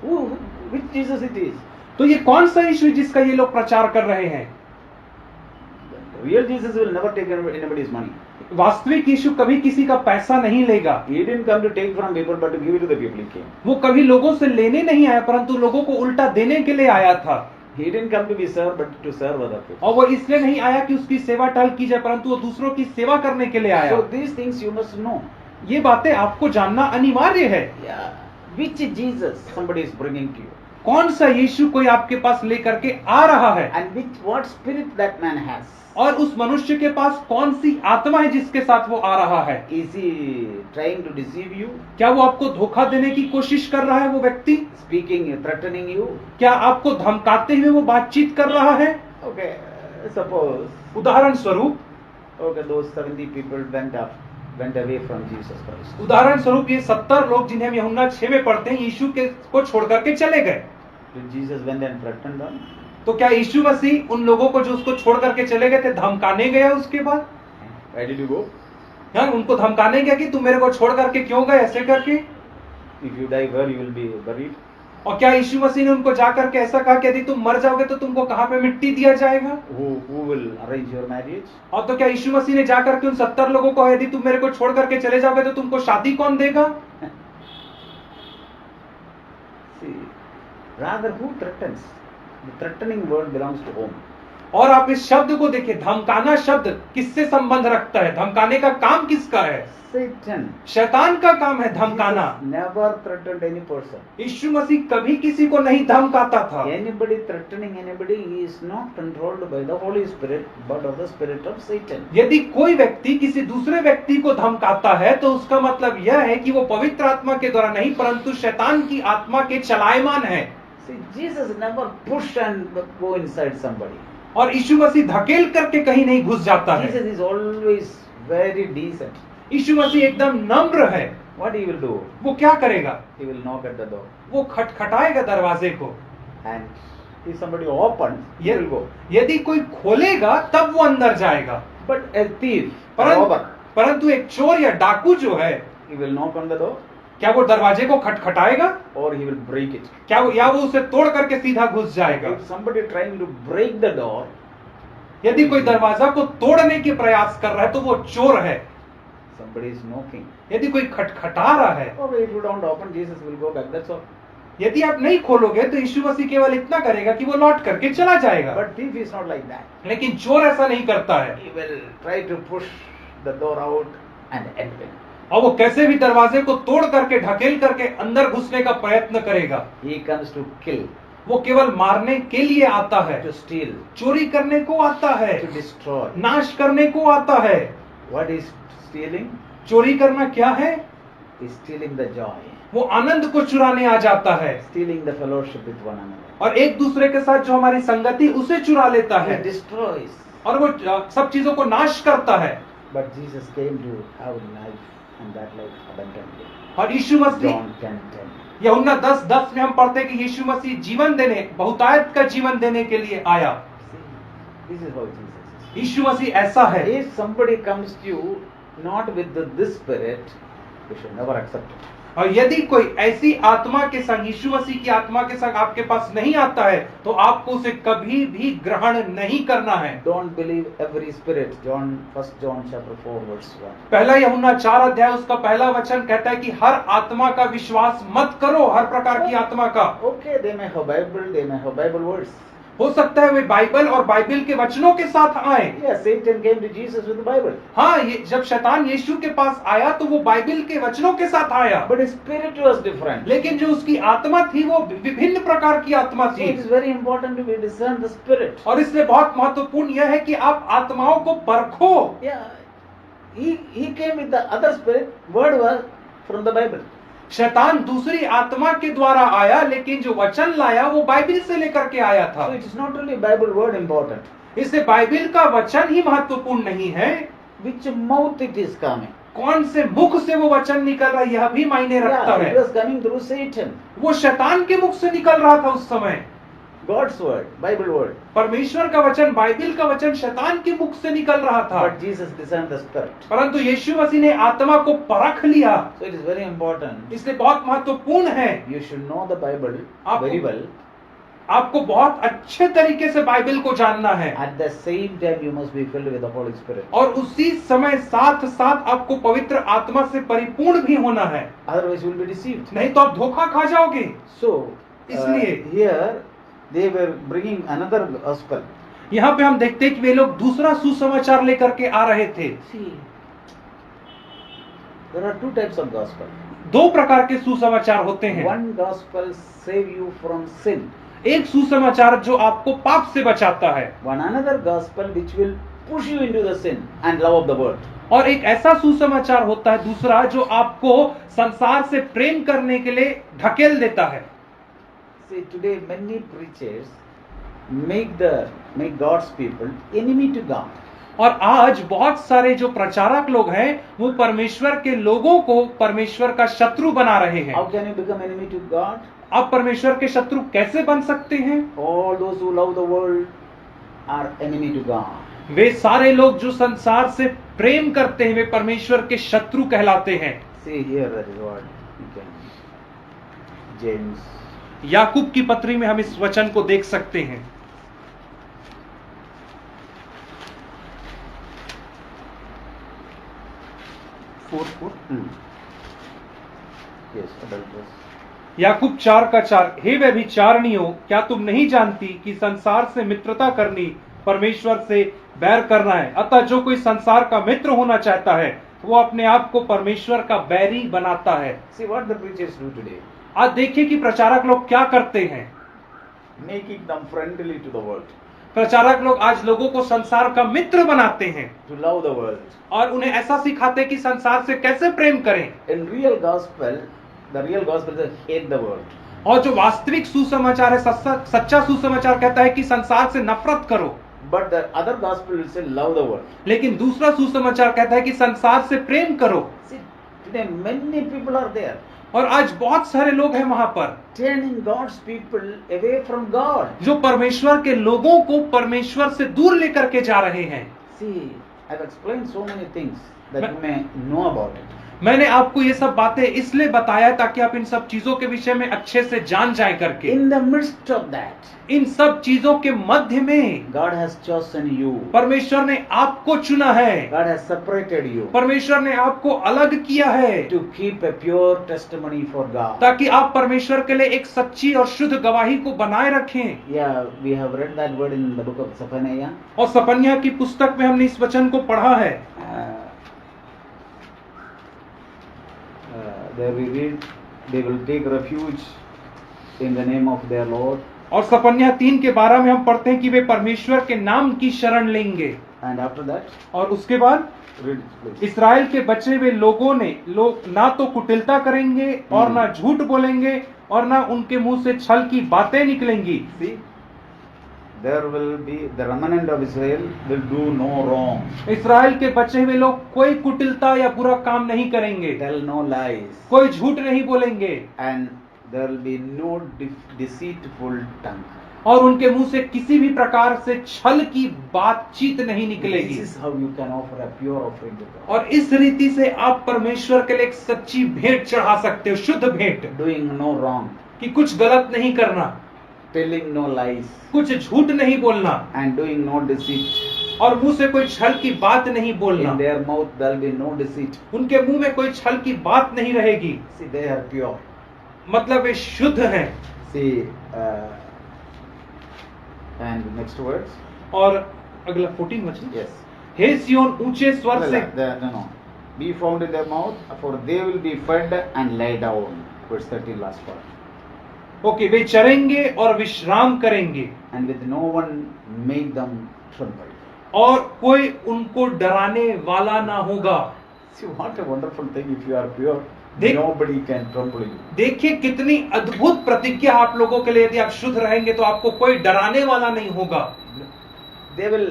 Speaker 1: Which Jesus it is?
Speaker 2: तो ये कौन सा यीशु है जिसका ये लोग प्रचार कर रहे हैं?
Speaker 1: Real Jesus will never take anybody's money.
Speaker 2: वास्तविक यीशु कभी किसी का पैसा नहीं लेगा।
Speaker 1: He didn't come to take from people, but to give it to the people he came.
Speaker 2: वो कभी लोगों से लेने नहीं आया, परंतु लोगों को उल्टा देने के लिए आया था।
Speaker 1: He didn't come to be served, but to serve other people.
Speaker 2: और वो इसलिए नहीं आया कि उसकी सेवा टहल की जाए, परंतु वो दूसरों की सेवा करने के लिए आया।
Speaker 1: So these things you must know.
Speaker 2: ये बातें आपको जानना अनिवार्य है।
Speaker 1: Yeah. Which Jesus somebody is bringing to you,
Speaker 2: कौन सा यीशु कोई आपके पास लेकर के आ रहा है,
Speaker 1: and what spirit that man has.
Speaker 2: और उस मनुष्य के पास कौन सी आत्मा है जिसके साथ वो आ रहा है।
Speaker 1: Is he trying to deceive you,
Speaker 2: क्या वो आपको धोखा देने की कोशिश कर रहा है वो व्यक्ति?
Speaker 1: speaking, threatening you?
Speaker 2: क्या आपको धमकाते हुए वो बातचीत कर रहा है?
Speaker 1: Okay, suppose.
Speaker 2: उदाहरण स्वरूप,
Speaker 1: Okay, those 70 people went away from Jesus Christ.
Speaker 2: उदाहरण स्वरूप ये 70 लोग जिन्हें हम यूहन्ना 6 में पढ़ते हैं, यीशु के को छोड़ करके चले गए।
Speaker 1: Did Jesus went and threatened them?
Speaker 2: तो क्या यीशु मसीह उन लोगों को जो उसको छोड़ करके चले गए थे धमकाने गया उसके बाद?
Speaker 1: Why did you go?
Speaker 2: हाँ, उनको धमकाने गया कि तुम मेरे को छोड़ करके क्यों गए ऐसे करके?
Speaker 1: If you die, where you will be buried?
Speaker 2: और क्या यीशु मसीह ने उनको जा करके ऐसा कहा कि यदि तुम मर जाओगे तो तुमको कहाँ पे मिट्टी दिया जाएगा?
Speaker 1: Who will arrange your marriage?
Speaker 2: और तो क्या यीशु मसीह ने जा करके उन 70 लोगों को यदि तुम मेरे को छोड़ करके चले जाओगे तो तुमको शादी कौन देगा?
Speaker 1: See, rather who threatens? The threatening word belongs to whom?
Speaker 2: और आप इस शब्द को देखिए, धमकाना शब्द किससे संबंध रखता है? धमकाने का काम किसका है?
Speaker 1: Satan.
Speaker 2: शैतान का काम है धमकाना।
Speaker 1: Never threatened any person.
Speaker 2: यीशु मसीह कभी किसी को नहीं धमकाता था।
Speaker 1: Anybody threatening anybody, he is not controlled by the Holy Spirit, but of the spirit of Satan.
Speaker 2: यदि कोई व्यक्ति किसी दूसरे व्यक्ति को धमकाता है तो उसका मतलब यह है कि वो पवित्र आत्मा के द्वारा नहीं परंतु शैतान की आत्मा के चलायमान है।
Speaker 1: See, Jesus never push and go inside somebody.
Speaker 2: और यीशु मसीह धकेल करके कहीं नहीं घुस जाता है।
Speaker 1: Jesus is always very decent.
Speaker 2: यीशु मसीह एकदम नम्र है।
Speaker 1: What he will do?
Speaker 2: वो क्या करेगा?
Speaker 1: He will knock at the door.
Speaker 2: वो खटखटाएगा दरवाजे को।
Speaker 1: And if somebody opens, he will go.
Speaker 2: यदि कोई खोलेगा तब वो अंदर जाएगा।
Speaker 1: But a thief, a robber,
Speaker 2: परंतु एक चोर या डाकू जो है,
Speaker 1: he will knock on the door,
Speaker 2: क्या वो दरवाजे को खटखटाएगा?
Speaker 1: or he will break it.
Speaker 2: क्या वो या वो उसे तोड़ करके सीधा घुस जाएगा?
Speaker 1: If somebody trying to break the door,
Speaker 2: यदि कोई दरवाजा को तोड़ने के प्रयास कर रहा है तो वो चोर है।
Speaker 1: somebody is knocking.
Speaker 2: यदि कोई खटखटा रहा है,
Speaker 1: Okay, if you don't open, Jesus will go back. That's all.
Speaker 2: यदि आप नहीं खोलोगे तो यीशु मसीह केवल इतना करेगा कि वो लौट करके चला जाएगा।
Speaker 1: But thief is not like that.
Speaker 2: लेकिन चोर ऐसा नहीं करता है।
Speaker 1: He will try to push the door out and enter.
Speaker 2: और वो कैसे भी दरवाजे को तोड़ करके ढकेल करके अंदर घुसने का प्रयत्न करेगा।
Speaker 1: He comes to kill,
Speaker 2: वो केवल मारने के लिए आता है,
Speaker 1: to steal,
Speaker 2: चोरी करने को आता है,
Speaker 1: to destroy.
Speaker 2: नाश करने को आता है।
Speaker 1: What is stealing?
Speaker 2: चोरी करना क्या है?
Speaker 1: Is stealing the joy,
Speaker 2: वो आनंद को चुराने आ जाता है
Speaker 1: stealing the fellowship with one another.
Speaker 2: और एक दूसरे के साथ जो हमारी संगति उसे चुरा लेता
Speaker 1: He
Speaker 2: है
Speaker 1: destroys.
Speaker 2: और वो सब चीजों को नाश करता है।
Speaker 1: But Jesus came to have life, and that life abundantly.
Speaker 2: और यीशु मसीह,
Speaker 1: John 10:10.
Speaker 2: यूहन्ना 10:10 में हम पढ़ते हैं कि यीशु मसीह जीवन देने, बहुतायत का जीवन देने के लिए आया।
Speaker 1: See, this is how Jesus is.
Speaker 2: यीशु मसीह ऐसा है।
Speaker 1: If somebody comes to you not with this spirit, you should never accept it.
Speaker 2: और यदि कोई ऐसी आत्मा के संग, यीशु मसीह की आत्मा के संग आपके पास नहीं आता है तो आपको उसे कभी भी ग्रहण नहीं करना है।
Speaker 1: Don't believe every spirit. 1 John chapter 4 verse 1.
Speaker 2: पहला यूहन्ना 4 अध्याय उसका पहला वचन कहता है कि हर आत्मा का विश्वास मत करो, हर प्रकार की आत्मा का।
Speaker 1: Okay, they may have Bible, they may have Bible words.
Speaker 2: हो सकता है वे बाइबल और बाइबल के वचनों के साथ आए।
Speaker 1: Yeah, Satan came to Jesus with the Bible.
Speaker 2: हाँ, ये जब शैतान यीशु के पास आया तो वो बाइबल के वचनों के साथ आया,
Speaker 1: But his spirit was different.
Speaker 2: लेकिन जो उसकी आत्मा थी वो विभिन्न प्रकार की आत्मा
Speaker 1: So
Speaker 2: थी।
Speaker 1: it is very important to be discern the spirit.
Speaker 2: और इसलिए बहुत महत्वपूर्ण यह है कि आप आत्माओं को परखो।
Speaker 1: Yeah, he came with the other spirit. Word was from the Bible.
Speaker 2: शैतान दूसरी आत्मा के द्वारा आया, लेकिन जो वचन लाया वो बाइबल से लेकर के आया था।
Speaker 1: So it is not really Bible word important.
Speaker 2: इसलिए बाइबल का वचन ही महत्वपूर्ण नहीं है,
Speaker 1: Which mouth it is coming.
Speaker 2: कौन से मुख से वो वचन निकल रहा है यह भी मायने रखता
Speaker 1: Yeah, it
Speaker 2: है।
Speaker 1: was coming through Satan.
Speaker 2: वो शैतान के मुख से निकल रहा था उस समय।
Speaker 1: God's word, Bible word.
Speaker 2: परमेश्वर का वचन, बाइबल का वचन शैतान के मुख से निकल रहा था।
Speaker 1: But Jesus discerned the spirit.
Speaker 2: परंतु यीशु मसीह ने आत्मा को परख लिया।
Speaker 1: So it is very important.
Speaker 2: इसलिए बहुत महत्वपूर्ण है
Speaker 1: You should know the Bible
Speaker 2: आपको-
Speaker 1: very well.
Speaker 2: आपको बहुत अच्छे तरीके से बाइबल को जानना है,
Speaker 1: At the same time, you must be filled with the Holy Spirit.
Speaker 2: और उसी समय साथ साथ आपको पवित्र आत्मा से परिपूर्ण भी होना है,
Speaker 1: Otherwise, you will be deceived.
Speaker 2: नहीं तो आप धोखा खा जाओगे।
Speaker 1: So,
Speaker 2: इसलिए
Speaker 1: here they were bringing another gospel.
Speaker 2: यहाँ पे हम देखते हैं कि वे लोग दूसरा सुसमाचार लेकर के आ रहे थे।
Speaker 1: See, there are two types of gospel.
Speaker 2: दो प्रकार के सुसमाचार होते हैं।
Speaker 1: One gospel save you from sin.
Speaker 2: एक सुसमाचार जो आपको पाप से बचाता है,
Speaker 1: One another gospel which will push you into the sin and love of the world.
Speaker 2: और एक ऐसा सुसमाचार होता है दूसरा जो आपको संसार से प्रेम करने के लिए ढकेल देता है।
Speaker 1: See, today many preachers make God's people enemy to God.
Speaker 2: और आज बहुत सारे जो प्रचारक लोग हैं वो परमेश्वर के लोगों को परमेश्वर का शत्रु बना रहे हैं।
Speaker 1: How can you become enemy to God?
Speaker 2: आप परमेश्वर के शत्रु कैसे बन सकते हैं?
Speaker 1: All those who love the world are enemy to God.
Speaker 2: वे सारे लोग जो संसार से प्रेम करते हैं वे परमेश्वर के शत्रु कहलाते हैं।
Speaker 1: See here, that is what you can. James.
Speaker 2: याकूब की पत्री में हम इस वचन को देख सकते हैं। 4:4
Speaker 1: Yes, adulterous.
Speaker 2: याकूब 4:4, हे व्यभिचारिणियों, क्या तुम नहीं जानती कि संसार से मित्रता करनी परमेश्वर से बैर करना है? अतः जो कोई संसार का मित्र होना चाहता है वो अपने आप को परमेश्वर का बैरी बनाता है।
Speaker 1: See what the preachers do today.
Speaker 2: आज देखिए कि प्रचारक लोग क्या करते हैं।
Speaker 1: Making them friendly to the world.
Speaker 2: प्रचारक लोग आज लोगों को संसार का मित्र बनाते हैं
Speaker 1: To love the world.
Speaker 2: और उन्हें ऐसा सिखाते हैं कि संसार से कैसे प्रेम करें।
Speaker 1: In real gospel, the real gospel is hate the world.
Speaker 2: और जो वास्तविक सुसमाचार है, सच्चा सुसमाचार कहता है कि संसार से नफरत करो।
Speaker 1: But the other gospel will say love the world.
Speaker 2: लेकिन दूसरा सुसमाचार कहता है कि संसार से प्रेम करो।
Speaker 1: See, today many people are there.
Speaker 2: और आज बहुत सारे लोग हैं वहां पर
Speaker 1: Turning God's people away from God.
Speaker 2: जो परमेश्वर के लोगों को परमेश्वर से दूर लेकर के जा रहे हैं।
Speaker 1: See, I've explained so many things that you may know about it.
Speaker 2: मैंने आपको ये सब बातें इसलिए बताया ताकि आप इन सब चीजों के विषय में अच्छे से जान जाएं करके।
Speaker 1: In the midst of that,
Speaker 2: इन सब चीजों के मध्य में
Speaker 1: God has chosen you.
Speaker 2: परमेश्वर ने आपको चुना है,
Speaker 1: God has separated you
Speaker 2: परमेश्वर ने आपको अलग किया है
Speaker 1: to keep a pure testimony for God.
Speaker 2: ताकि आप परमेश्वर के लिए एक सच्ची और शुद्ध गवाही को बनाए रखें।
Speaker 1: Yeah, we have read that word in the book of Zephaniah.
Speaker 2: और सपन्या की पुस्तक में हमने इस वचन को पढ़ा है।
Speaker 1: There we read, they will take refuge in the name of their Lord.
Speaker 2: और सपन्या 3:12 में हम पढ़ते हैं कि वे परमेश्वर के नाम की शरण लेंगे।
Speaker 1: And after that,
Speaker 2: और उसके बाद
Speaker 1: read it, please.
Speaker 2: इस्राएल के बचे हुए लोगों ने ना तो कुटिलता करेंगे और ना झूठ बोलेंगे और ना उनके मुंह से छल की बातें निकलेंगी।
Speaker 1: See, there will be the remnant of Israel will do no wrong.
Speaker 2: इस्राएल के बचे हुए लोग कोई कुटिलता या बुरा काम नहीं करेंगे,
Speaker 1: Tell no lies.
Speaker 2: कोई झूठ नहीं बोलेंगे
Speaker 1: And there will be no deceitful tongue.
Speaker 2: और उनके मुंह से किसी भी प्रकार से छल की बातचीत नहीं निकलेगी।
Speaker 1: This is how you can offer a pure offering to God.
Speaker 2: और इस रीति से आप परमेश्वर के लिए एक सच्ची भेंट चढ़ा सकते हो, शुद्ध भेंट,
Speaker 1: Doing no wrong,
Speaker 2: कि कुछ गलत नहीं करना,
Speaker 1: telling no lies,
Speaker 2: कुछ झूठ नहीं बोलना
Speaker 1: and doing no deceit.
Speaker 2: और मुंह से कोई छल की बात नहीं बोलना।
Speaker 1: In their mouth there will be no deceit.
Speaker 2: उनके मुंह में कोई छल की बात नहीं रहेगी।
Speaker 1: See, they are pure.
Speaker 2: मतलब वे शुद्ध हैं।
Speaker 1: See, and next words.
Speaker 2: और अगला 14 वचन,
Speaker 1: Yes.
Speaker 2: हे सियोन ऊंचे स्वर से,
Speaker 1: No. Be found in their mouth, for they will be fed and lay down. Verse 13, last part.
Speaker 2: Okay, वे चरेंगे और विश्राम करेंगे
Speaker 1: And with no one make them tremble.
Speaker 2: और कोई उनको डराने वाला ना होगा।
Speaker 1: See, what a wonderful thing if you are pure.
Speaker 2: देख-
Speaker 1: Nobody can trouble you.
Speaker 2: देखिए कितनी अद्भुत प्रतिज्ञा आप लोगों के लिए, यदि आप शुद्ध रहेंगे तो आपको कोई डराने वाला नहीं होगा।
Speaker 1: They will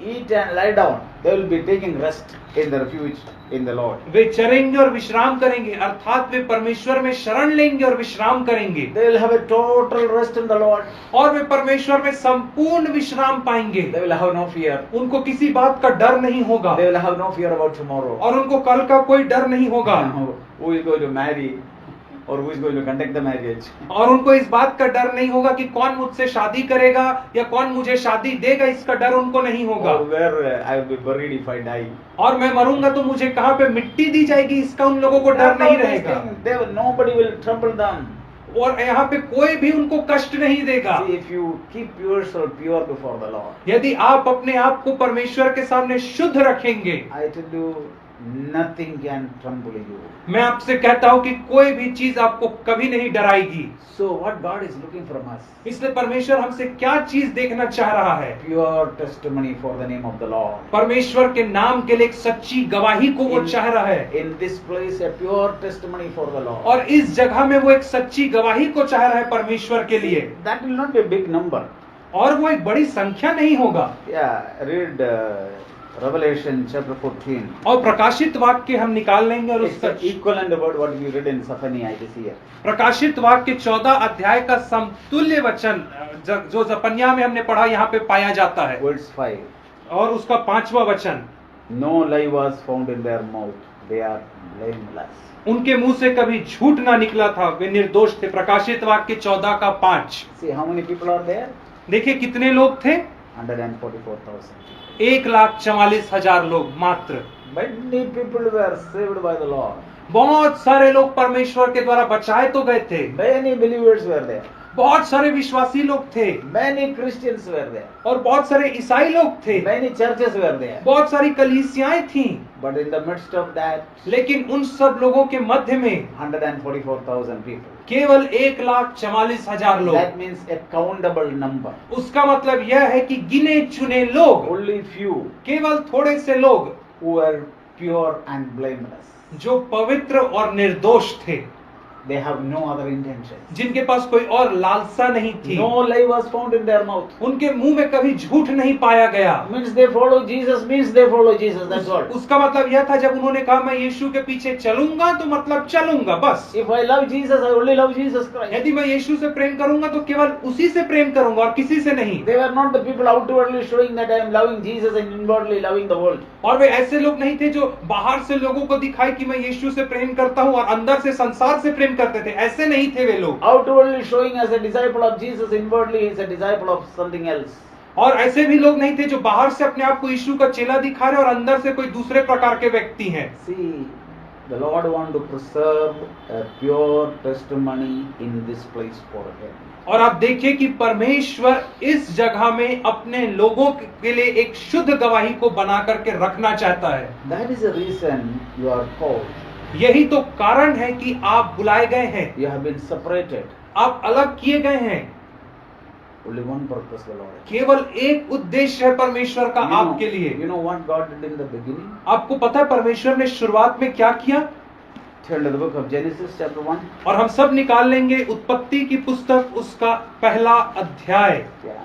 Speaker 1: eat and lie down. They will be taking rest in the refuge in the Lord.
Speaker 2: वे चरेंगे और विश्राम करेंगे, अर्थात वे परमेश्वर में शरण लेंगे और विश्राम करेंगे
Speaker 1: They will have a total rest in the Lord.
Speaker 2: और वे परमेश्वर में संपूर्ण विश्राम पाएंगे।
Speaker 1: They will have no fear.
Speaker 2: उनको किसी बात का डर नहीं होगा
Speaker 1: They will have no fear about tomorrow.
Speaker 2: और उनको कल का कोई डर नहीं होगा।
Speaker 1: Who is going to marry? or who is going to conduct the marriage.
Speaker 2: और उनको इस बात का डर नहीं होगा कि कौन मुझसे शादी करेगा या कौन मुझे शादी देगा, इसका डर उनको नहीं होगा।
Speaker 1: Or where I will be buried if I die.
Speaker 2: और मैं मरूंगा तो मुझे कहाँ पे मिट्टी दी जाएगी, इसका उन लोगों को डर नहीं रहेगा।
Speaker 1: Nobody will trouble them.
Speaker 2: और यहाँ पे कोई भी उनको कष्ट नहीं देगा।
Speaker 1: See, if you keep yourself pure before the Lord,
Speaker 2: यदि आप अपने आप को परमेश्वर के सामने शुद्ध रखेंगे,
Speaker 1: I tell you, nothing can trouble you.
Speaker 2: मैं आपसे कहता हूँ कि कोई भी चीज आपको कभी नहीं डराएगी।
Speaker 1: So what God is looking from us?
Speaker 2: इसलिए परमेश्वर हमसे क्या चीज देखना चाह रहा है?
Speaker 1: Pure testimony for the name of the Lord.
Speaker 2: परमेश्वर के नाम के लिए एक सच्ची गवाही को वो चाह रहा है।
Speaker 1: In this place, a pure testimony for the Lord.
Speaker 2: और इस जगह में वो एक सच्ची गवाही को चाह रहा है परमेश्वर के लिए।
Speaker 1: That will not be a big number.
Speaker 2: और वो एक बड़ी संख्या नहीं होगा।
Speaker 1: Yeah, read Revelation chapter 14.
Speaker 2: और प्रकाशित वाक्य हम निकाल लेंगे और
Speaker 1: It's
Speaker 2: उसका
Speaker 1: the equivalent word what we read in Zephaniah this year.
Speaker 2: प्रकाशित वाक्य 14 अध्याय का समतुल्य वचन जो जपन्या में हमने पढ़ा यहाँ पे पाया जाता है।
Speaker 1: Verse 5.
Speaker 2: और उसका 5वां वचन,
Speaker 1: No lie was found in their mouth. They are blameless.
Speaker 2: उनके मुंह से कभी झूठ ना निकला था, वे निर्दोष थे। प्रकाशित वाक्य 14 का 5।
Speaker 1: See how many people are there?
Speaker 2: देखिए कितने लोग थे?
Speaker 1: 144,000.
Speaker 2: 1,44,000 लोग मात्र।
Speaker 1: Many people were saved by the Lord.
Speaker 2: बहुत सारे लोग परमेश्वर के द्वारा बचाए तो गए थे।
Speaker 1: Many believers were there.
Speaker 2: बहुत सारे विश्वासी लोग थे।
Speaker 1: Many Christians were there.
Speaker 2: और बहुत सारे ईसाई लोग थे।
Speaker 1: Many churches were there.
Speaker 2: बहुत सारी कलीसियाएं थीं।
Speaker 1: But in the midst of that,
Speaker 2: लेकिन उन सब लोगों के मध्य में
Speaker 1: 144,000 people.
Speaker 2: केवल 1,44,000 लोग।
Speaker 1: That means a countable number.
Speaker 2: उसका मतलब यह है कि गिने चुने लोग,
Speaker 1: Only few
Speaker 2: केवल थोड़े से लोग
Speaker 1: who were pure and blameless.
Speaker 2: जो पवित्र और निर्दोष थे,
Speaker 1: They have no other intention.
Speaker 2: जिनके पास कोई और लालसा नहीं थी।
Speaker 1: No lie was found in their mouth.
Speaker 2: उनके मुंह में कभी झूठ नहीं पाया गया।
Speaker 1: Means they follow Jesus, means they follow Jesus. That's all.
Speaker 2: उसका मतलब यह था, जब उन्होंने कहा मैं यीशु के पीछे चलूंगा तो मतलब चलूंगा बस।
Speaker 1: If I love Jesus, I only love Jesus Christ.
Speaker 2: यदि मैं यीशु से प्रेम करूंगा तो केवल उसी से प्रेम करूंगा और किसी से नहीं।
Speaker 1: They were not the people outwardly showing that I am loving Jesus and inwardly loving the world.
Speaker 2: और वे ऐसे लोग नहीं थे जो बाहर से लोगों को दिखाए कि मैं यीशु से प्रेम करता हूं और अंदर से संसार से प्रेम करते थे। ऐसे नहीं थे वे लोग।
Speaker 1: Outwardly showing as a disciple of Jesus, inwardly he is a disciple of something else.
Speaker 2: और ऐसे भी लोग नहीं थे जो बाहर से अपने आप को यीशु का चेला दिखा रहे और अंदर से कोई दूसरे प्रकार के व्यक्ति हैं।
Speaker 1: See, the Lord want to preserve a pure testimony in this place for him.
Speaker 2: और आप देखिए कि परमेश्वर इस जगह में अपने लोगों के लिए एक शुद्ध गवाही को बना करके रखना चाहता है।
Speaker 1: That is the reason you are called.
Speaker 2: यही तो कारण है कि आप बुलाए गए हैं,
Speaker 1: You have been separated.
Speaker 2: आप अलग किए गए हैं।
Speaker 1: Only one purpose the Lord has.
Speaker 2: केवल एक उद्देश्य है परमेश्वर का आपके लिए।
Speaker 1: You know what God did in the beginning?
Speaker 2: आपको पता है परमेश्वर ने शुरुआत में क्या किया?
Speaker 1: Turn to the book of Genesis chapter 1.
Speaker 2: और हम सब निकाल लेंगे उत्पत्ति की पुस्तक उसका पहला अध्याय।
Speaker 1: Yeah.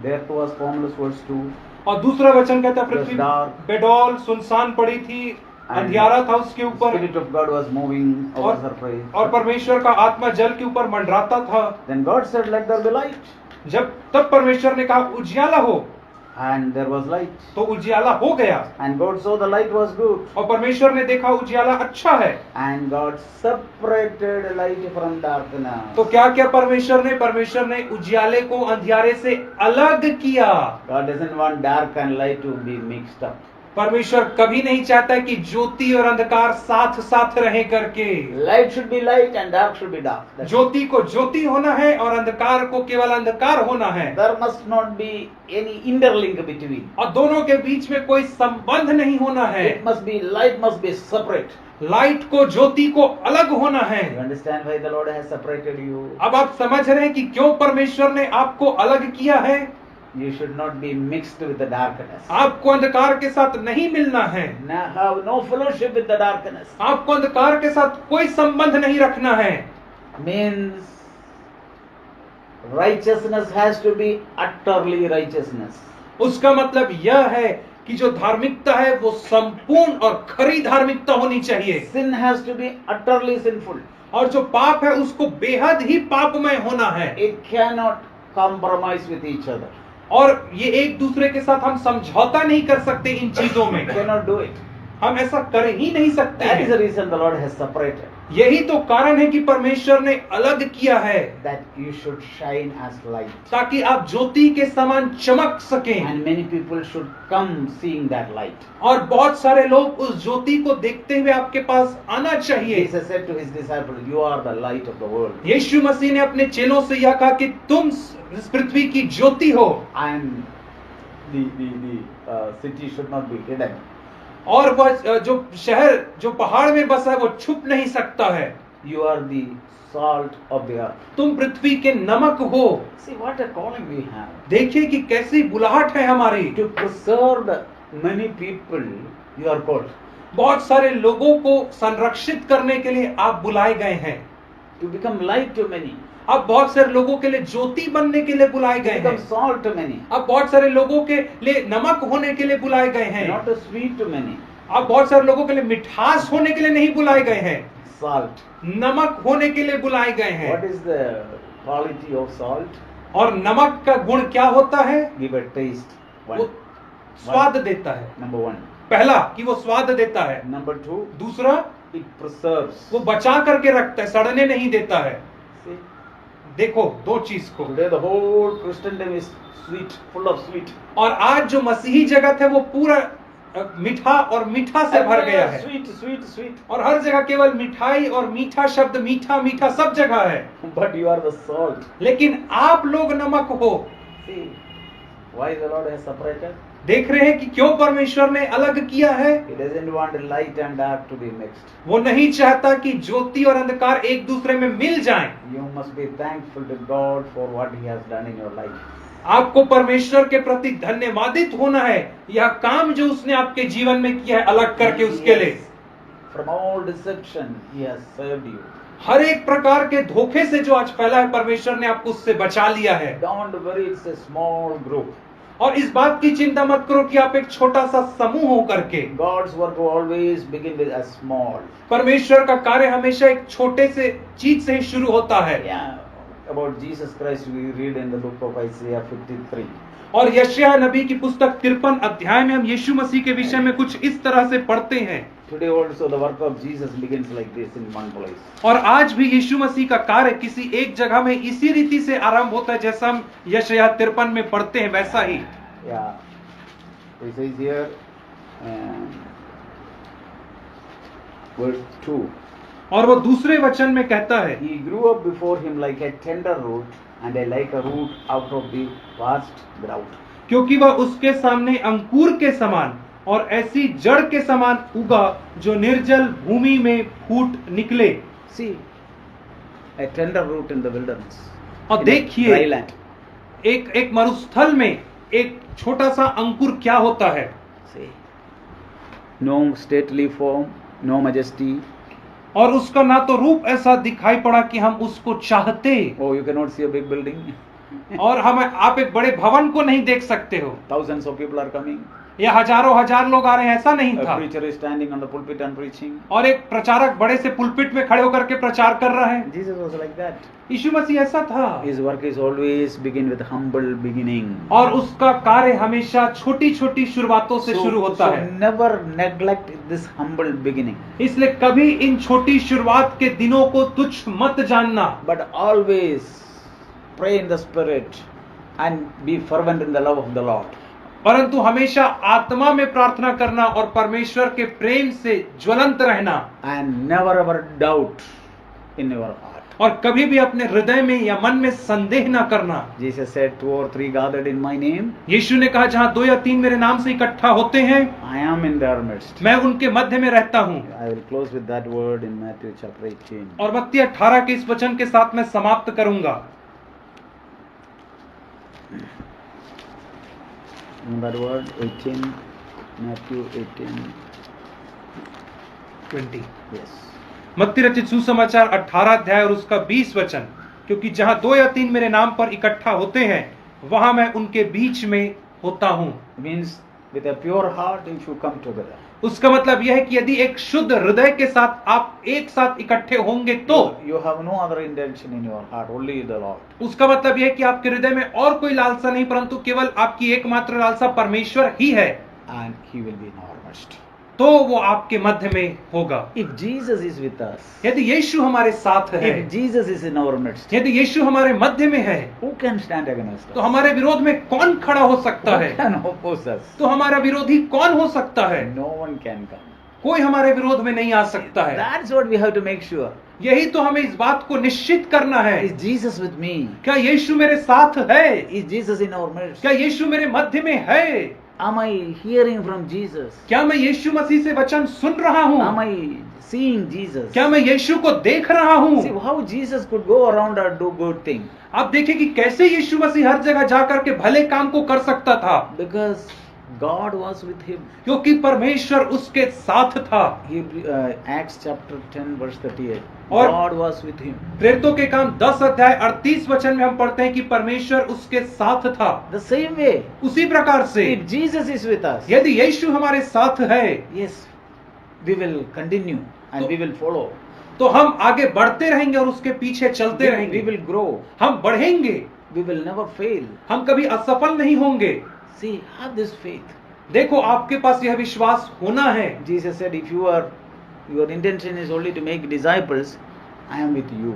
Speaker 1: There was formless verse 2.
Speaker 2: और दूसरा वचन कहता है पृथ्वी
Speaker 1: It was dark.
Speaker 2: बेडौल सुनसान पड़ी थी, अंधियारा था उसके
Speaker 1: The
Speaker 2: ऊपर,
Speaker 1: Spirit of God was moving over the surface.
Speaker 2: और परमेश्वर का आत्मा जल के ऊपर मंडराता था।
Speaker 1: Then God said, "Let there be light."
Speaker 2: तब परमेश्वर ने कहा उजियाला हो,
Speaker 1: And there was light.
Speaker 2: तो उजियाला हो गया।
Speaker 1: And God saw the light was good.
Speaker 2: और परमेश्वर ने देखा उजियाला अच्छा है।
Speaker 1: And God separated light from darkness.
Speaker 2: तो क्या क्या परमेश्वर ने उजियाले को अंधियारे से अलग किया।
Speaker 1: God doesn't want dark and light to be mixed up.
Speaker 2: परमेश्वर कभी नहीं चाहता कि ज्योति और अंधकार साथ साथ रहे करके।
Speaker 1: Light should be light and dark should be dark. That's
Speaker 2: ज्योति को ज्योति होना है और अंधकार को केवल अंधकार होना है।
Speaker 1: There must not be any interlink between.
Speaker 2: और दोनों के बीच में कोई संबंध नहीं होना है।
Speaker 1: It must be, light must be separate.
Speaker 2: Light को ज्योति को अलग होना है।
Speaker 1: You understand why the Lord has separated you?
Speaker 2: अब आप समझ रहे हैं कि क्यों परमेश्वर ने आपको अलग किया है।
Speaker 1: You should not be mixed with the darkness.
Speaker 2: आपको अंधकार के साथ नहीं मिलना है।
Speaker 1: Have no fellowship with the darkness.
Speaker 2: आपको अंधकार के साथ कोई संबंध नहीं रखना है।
Speaker 1: Means righteousness has to be utterly righteousness.
Speaker 2: उसका मतलब यह है कि जो धार्मिकता है वो संपूर्ण और खरी धार्मिकता होनी चाहिए।
Speaker 1: Sin has to be utterly sinful.
Speaker 2: और जो पाप है उसको बेहद ही पापमय होना है।
Speaker 1: It cannot compromise with each other.
Speaker 2: और ये एक दूसरे के साथ हम समझौता नहीं कर सकते इन चीजों में।
Speaker 1: Cannot do it.
Speaker 2: हम ऐसा कर ही नहीं सकते
Speaker 1: That is the
Speaker 2: हैं।
Speaker 1: reason the Lord has separated.
Speaker 2: यही तो कारण है कि परमेश्वर ने अलग किया है,
Speaker 1: That you should shine as light.
Speaker 2: ताकि आप ज्योति के समान चमक सकें
Speaker 1: And many people should come seeing that light.
Speaker 2: और बहुत सारे लोग उस ज्योति को देखते हुए आपके पास आना चाहिए।
Speaker 1: Jesus said to his disciples, "You are the light of the world."
Speaker 2: यीशु मसीह ने अपने चेलों से यह कहा कि तुम इस पृथ्वी की ज्योति हो
Speaker 1: And the city should not be hidden.
Speaker 2: और वह जो शहर जो पहाड़ में बसा है वो छुप नहीं सकता है।
Speaker 1: You are the salt of the earth.
Speaker 2: तुम पृथ्वी के नमक हो।
Speaker 1: See what a calling we have.
Speaker 2: देखिए कि कैसी बुलाहट है हमारी।
Speaker 1: To preserve the many people, you are called.
Speaker 2: बहुत सारे लोगों को संरक्षित करने के लिए आप बुलाए गए हैं।
Speaker 1: To become light to many.
Speaker 2: आप बहुत सारे लोगों के लिए ज्योति बनने के लिए बुलाए
Speaker 1: To
Speaker 2: गए हैं।
Speaker 1: become salt to many.
Speaker 2: आप बहुत सारे लोगों के लिए नमक होने के लिए बुलाए गए हैं।
Speaker 1: Not a sweet to many.
Speaker 2: आप बहुत सारे लोगों के लिए मिठास होने के लिए नहीं बुलाए गए हैं,
Speaker 1: Salt.
Speaker 2: नमक होने के लिए बुलाए गए हैं।
Speaker 1: What is the quality of salt?
Speaker 2: और नमक का गुण क्या होता है?
Speaker 1: Give a taste.
Speaker 2: वो
Speaker 1: One.
Speaker 2: स्वाद देता है।
Speaker 1: Number one.
Speaker 2: पहला कि वो स्वाद देता है।
Speaker 1: Number two,
Speaker 2: दूसरा
Speaker 1: it preserves.
Speaker 2: वो बचा करके रखता है, सड़ने नहीं देता है।
Speaker 1: See,
Speaker 2: देखो दो चीज को।
Speaker 1: today the whole Christendom is sweet, full of sweet.
Speaker 2: और आज जो मसीही जगत है वो पूरा मीठा और मीठा से भर गया है।
Speaker 1: Sweet, sweet, sweet.
Speaker 2: और हर जगह केवल मिठाई और मीठा शब्द, मीठा मीठा सब जगह है।
Speaker 1: But you are the salt.
Speaker 2: लेकिन आप लोग नमक हो।
Speaker 1: See, why the Lord has separated?
Speaker 2: देख रहे हैं कि क्यों परमेश्वर ने अलग किया है।
Speaker 1: He doesn't want light and dark to be mixed.
Speaker 2: वो नहीं चाहता कि ज्योति और अंधकार एक दूसरे में मिल जाएं।
Speaker 1: You must be thankful to God for what He has done in your life.
Speaker 2: आपको परमेश्वर के प्रति धन्यवादित होना है, यह काम जो उसने आपके जीवन में किया है अलग करके उसके लिए।
Speaker 1: From all deception, He has saved you.
Speaker 2: हर एक प्रकार के धोखे से जो आज फैला है परमेश्वर ने आपको उससे बचा लिया है।
Speaker 1: Don't worry, it's a small group.
Speaker 2: और इस बात की चिंता मत करो कि आप एक छोटा सा समूह हो करके।
Speaker 1: God's work will always begin with a small.
Speaker 2: परमेश्वर का कार्य हमेशा एक छोटे से चीज से ही शुरू होता है।
Speaker 1: Yeah, about Jesus Christ we read in the book of Isaiah 53.
Speaker 2: और यशायाह नबी की पुस्तक 53 अध्याय में हम यीशु मसीह के विषय में कुछ इस तरह से पढ़ते हैं।
Speaker 1: Today also the work of Jesus begins like this in one place.
Speaker 2: और आज भी यीशु मसीह का कार्य किसी एक जगह में इसी रीति से आरंभ होता है, जैसा हम यशायाह 53 में पढ़ते हैं वैसा ही।
Speaker 1: Yeah, it says here, verse 2.
Speaker 2: और वो दूसरे वचन में कहता है,
Speaker 1: He grew up before him like a tender root, and like a root out of the vast ground.
Speaker 2: क्योंकि वह उसके सामने अंकुर के समान और ऐसी जड़ के समान उगा जो निर्जल भूमि में फूट निकले।
Speaker 1: See, a tender root in the wilderness.
Speaker 2: और
Speaker 1: In a
Speaker 2: देखिए
Speaker 1: dry land.
Speaker 2: एक मरुस्थल में एक छोटा सा अंकुर क्या होता है।
Speaker 1: See, no stately form, no majesty.
Speaker 2: और उसका ना तो रूप ऐसा दिखाई पड़ा कि हम उसको चाहते।
Speaker 1: Oh, you cannot see a big building.
Speaker 2: और आप एक बड़े भवन को नहीं देख सकते हो,
Speaker 1: Thousands of people are coming.
Speaker 2: या हजारों हजार लोग आ रहे हैं, ऐसा नहीं
Speaker 1: A
Speaker 2: था।
Speaker 1: preacher is standing on the pulpit and preaching.
Speaker 2: और एक प्रचारक बड़े से पुलपिट में खड़े होकर के प्रचार कर रहा है।
Speaker 1: Jesus was like that.
Speaker 2: यीशु मसीह ऐसा था।
Speaker 1: His work is always begin with humble beginning.
Speaker 2: और उसका कार्य हमेशा छोटी छोटी शुरुआतों से शुरू होता है।
Speaker 1: never neglect this humble beginning.
Speaker 2: इसलिए कभी इन छोटी शुरुआत के दिनों को तुच्छ मत जानना,
Speaker 1: But always pray in the spirit and be fervent in the love of the Lord.
Speaker 2: परंतु हमेशा आत्मा में प्रार्थना करना और परमेश्वर के प्रेम से ज्वलंत रहना।
Speaker 1: And never ever doubt in your heart.
Speaker 2: और कभी भी अपने हृदय में या मन में संदेह ना करना।
Speaker 1: Jesus said, 2 or 3 gathered in my name,
Speaker 2: यीशु ने कहा जहाँ 2 या 3 मेरे नाम से इकट्ठा होते हैं,
Speaker 1: I am in their midst.
Speaker 2: मैं उनके मध्य में रहता हूँ।
Speaker 1: I will close with that word in Matthew chapter 18.
Speaker 2: और मत्ती 18 के इस वचन के साथ मैं समाप्त करूंगा।
Speaker 1: That word 18, Matthew 18.
Speaker 2: 20
Speaker 1: Yes.
Speaker 2: मत्ती रचित सुसमाचार 18 अध्याय और उसका 20 वचन, क्योंकि जहां 2 या 3 मेरे नाम पर इकट्ठा होते हैं वहां मैं उनके बीच में होता हूं।
Speaker 1: Means with a pure heart if you come together.
Speaker 2: उसका मतलब यह है कि यदि एक शुद्ध हृदय के साथ आप एक साथ इकट्ठे होंगे तो
Speaker 1: You have no other intention in your heart, only the Lord.
Speaker 2: उसका मतलब यह है कि आपके हृदय में और कोई लालसा नहीं, परंतु केवल आपकी एकमात्र लालसा परमेश्वर ही है।
Speaker 1: And He will be in our midst.
Speaker 2: तो वो आपके मध्य में होगा।
Speaker 1: If Jesus is with us,
Speaker 2: यदि यीशु हमारे साथ है,
Speaker 1: if Jesus is in our midst,
Speaker 2: यदि यीशु हमारे मध्य में है,
Speaker 1: who can stand against
Speaker 2: तो
Speaker 1: us?
Speaker 2: हमारे विरोध में कौन खड़ा हो सकता
Speaker 1: Who
Speaker 2: है?
Speaker 1: can oppose us?
Speaker 2: तो हमारा विरोधी कौन हो सकता है?
Speaker 1: No one can come.
Speaker 2: कोई हमारे विरोध में नहीं आ सकता है।
Speaker 1: That's what we have to make sure.
Speaker 2: यही तो हमें इस बात को निश्चित करना है।
Speaker 1: Is Jesus with me?
Speaker 2: क्या यीशु मेरे साथ है?
Speaker 1: Is Jesus in our midst?
Speaker 2: क्या यीशु मेरे मध्य में है?
Speaker 1: Am I hearing from Jesus?
Speaker 2: क्या मैं यीशु मसीह से वचन सुन रहा हूँ?
Speaker 1: Am I seeing Jesus?
Speaker 2: क्या मैं यीशु को देख रहा हूँ?
Speaker 1: See how Jesus could go around and do good things.
Speaker 2: आप देखिए कि कैसे यीशु मसीह हर जगह जाकर के भले काम को कर सकता था,
Speaker 1: Because God was with him.
Speaker 2: क्योंकि परमेश्वर उसके साथ था।
Speaker 1: Acts chapter 10 verse 38.
Speaker 2: और-
Speaker 1: God was with him.
Speaker 2: प्रेरितों के काम 10 अध्याय 38 वचन में हम पढ़ते हैं कि परमेश्वर उसके साथ था।
Speaker 1: The same way,
Speaker 2: उसी प्रकार से
Speaker 1: if Jesus is with us,
Speaker 2: यदि यीशु हमारे साथ है,
Speaker 1: yes, we will continue and we will follow.
Speaker 2: तो हम आगे बढ़ते रहेंगे और उसके पीछे चलते
Speaker 1: We
Speaker 2: रहेंगे।
Speaker 1: will grow.
Speaker 2: हम बढ़ेंगे,
Speaker 1: We will never fail.
Speaker 2: हम कभी असफल नहीं होंगे।
Speaker 1: See, have this faith.
Speaker 2: देखो, आपके पास यह विश्वास होना है।
Speaker 1: Jesus said, if your intention is only to make disciples, I am with you.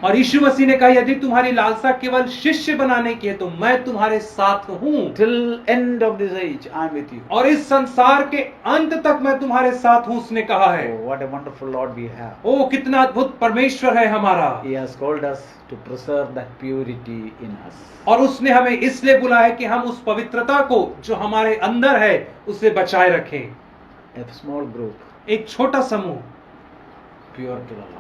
Speaker 2: और यीशु मसीह ने कहा, यदि तुम्हारी लालसा केवल शिष्य बनाने की है तो मैं तुम्हारे साथ हूँ,
Speaker 1: Till end of this age, I am with you.
Speaker 2: और इस संसार के अंत तक मैं तुम्हारे साथ हूँ, उसने कहा है।
Speaker 1: Oh, what a wonderful Lord we have.
Speaker 2: ओ, कितना अद्भुत परमेश्वर है हमारा।
Speaker 1: He has called us to preserve that purity in us.
Speaker 2: और उसने हमें इसलिए बुलाया कि हम उस पवित्रता को जो हमारे अंदर है उसे बचाए रखें।
Speaker 1: A small group,
Speaker 2: एक छोटा समूह
Speaker 1: pure to the Lord.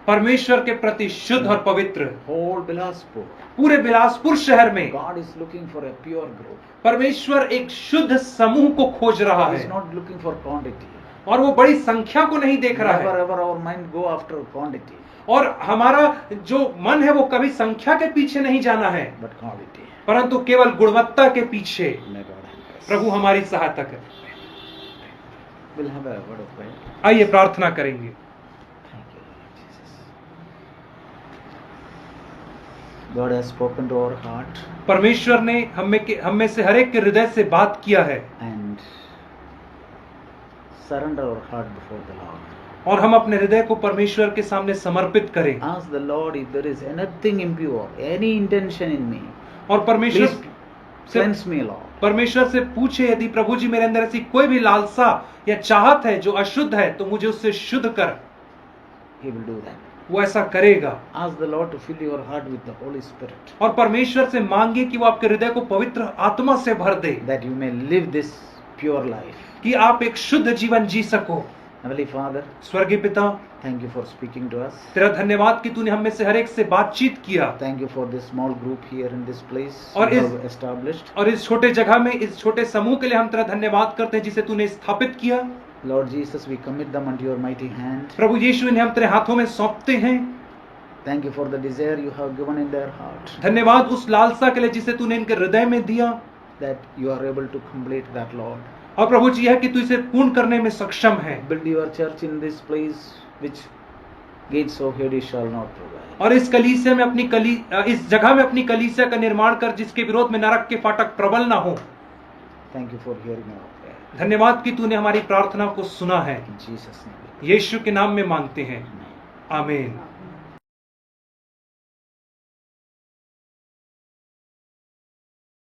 Speaker 2: परमेश्वर के प्रति शुद्ध और पवित्र।
Speaker 1: Whole Bilaspur,
Speaker 2: पूरे बिलासपुर शहर में
Speaker 1: God is looking for a pure group.
Speaker 2: परमेश्वर एक शुद्ध समूह को खोज रहा
Speaker 1: He is
Speaker 2: है,
Speaker 1: not looking for quantity.
Speaker 2: और वो बड़ी संख्या को नहीं देख रहा
Speaker 1: Never
Speaker 2: है।
Speaker 1: ever our mind go after quantity,
Speaker 2: और हमारा जो मन है वो कभी संख्या के पीछे नहीं जाना है,
Speaker 1: but quality.
Speaker 2: परंतु केवल गुणवत्ता के पीछे।
Speaker 1: May God help us.
Speaker 2: प्रभु हमारी सहायता करे।
Speaker 1: We'll have a word of prayer.
Speaker 2: आइए प्रार्थना करेंगे।
Speaker 1: Thank you, Lord Jesus. God has spoken to our heart,
Speaker 2: परमेश्वर ने हम में से हर एक के हृदय से बात किया है,
Speaker 1: and surrender our heart before the Lord.
Speaker 2: और हम अपने हृदय को परमेश्वर के सामने समर्पित करें।
Speaker 1: Ask the Lord if there is anything impure, any intention in me.
Speaker 2: और परमेश्वर
Speaker 1: Please
Speaker 2: से
Speaker 1: cleanse me, Lord.
Speaker 2: परमेश्वर से पूछे, यदि प्रभु जी मेरे अंदर ऐसी कोई भी लालसा या चाहत है जो अशुद्ध है तो मुझे उससे शुद्ध कर।
Speaker 1: He will do that.
Speaker 2: वो ऐसा करेगा।
Speaker 1: Ask the Lord to fill your heart with the Holy Spirit,
Speaker 2: और परमेश्वर से मांगिए कि वो आपके हृदय को पवित्र आत्मा से भर दे,
Speaker 1: that you may live this pure life.
Speaker 2: कि आप एक शुद्ध जीवन जी सको।
Speaker 1: Heavenly Father,
Speaker 2: स्वर्गीय पिता,
Speaker 1: thank you for speaking to us.
Speaker 2: तेरा धन्यवाद कि तूने हम में से हर एक से बातचीत किया,
Speaker 1: Thank you for this small group here in this place
Speaker 2: और
Speaker 1: you
Speaker 2: इस-
Speaker 1: have established.
Speaker 2: और इस छोटे जगह में, इस छोटे समूह के लिए हम तेरा धन्यवाद करते हैं जिसे तूने स्थापित किया।
Speaker 1: Lord Jesus, we commit them unto your mighty hand.
Speaker 2: प्रभु यीशु, इन्हें हम तेरे हाथों में सौंपते हैं।
Speaker 1: Thank you for the desire you have given in their heart,
Speaker 2: धन्यवाद उस लालसा के लिए जिसे तूने इनके हृदय में दिया,
Speaker 1: that you are able to complete that, Lord.
Speaker 2: और प्रभु जी है कि तू इसे पूर्ण करने में सक्षम है।
Speaker 1: Build your church in this place which gates of Hades shall not prevail.
Speaker 2: और इस कलीसिया में इस जगह में अपनी कलीसिया का निर्माण कर जिसके विरोध में नरक के फाटक प्रबल ना हो।
Speaker 1: Thank you for hearing our prayer.
Speaker 2: धन्यवाद कि तूने हमारी प्रार्थना को सुना है।
Speaker 1: In Jesus' name.
Speaker 2: यीशु के नाम में मांगते हैं,
Speaker 1: Amen.
Speaker 2: आमीन।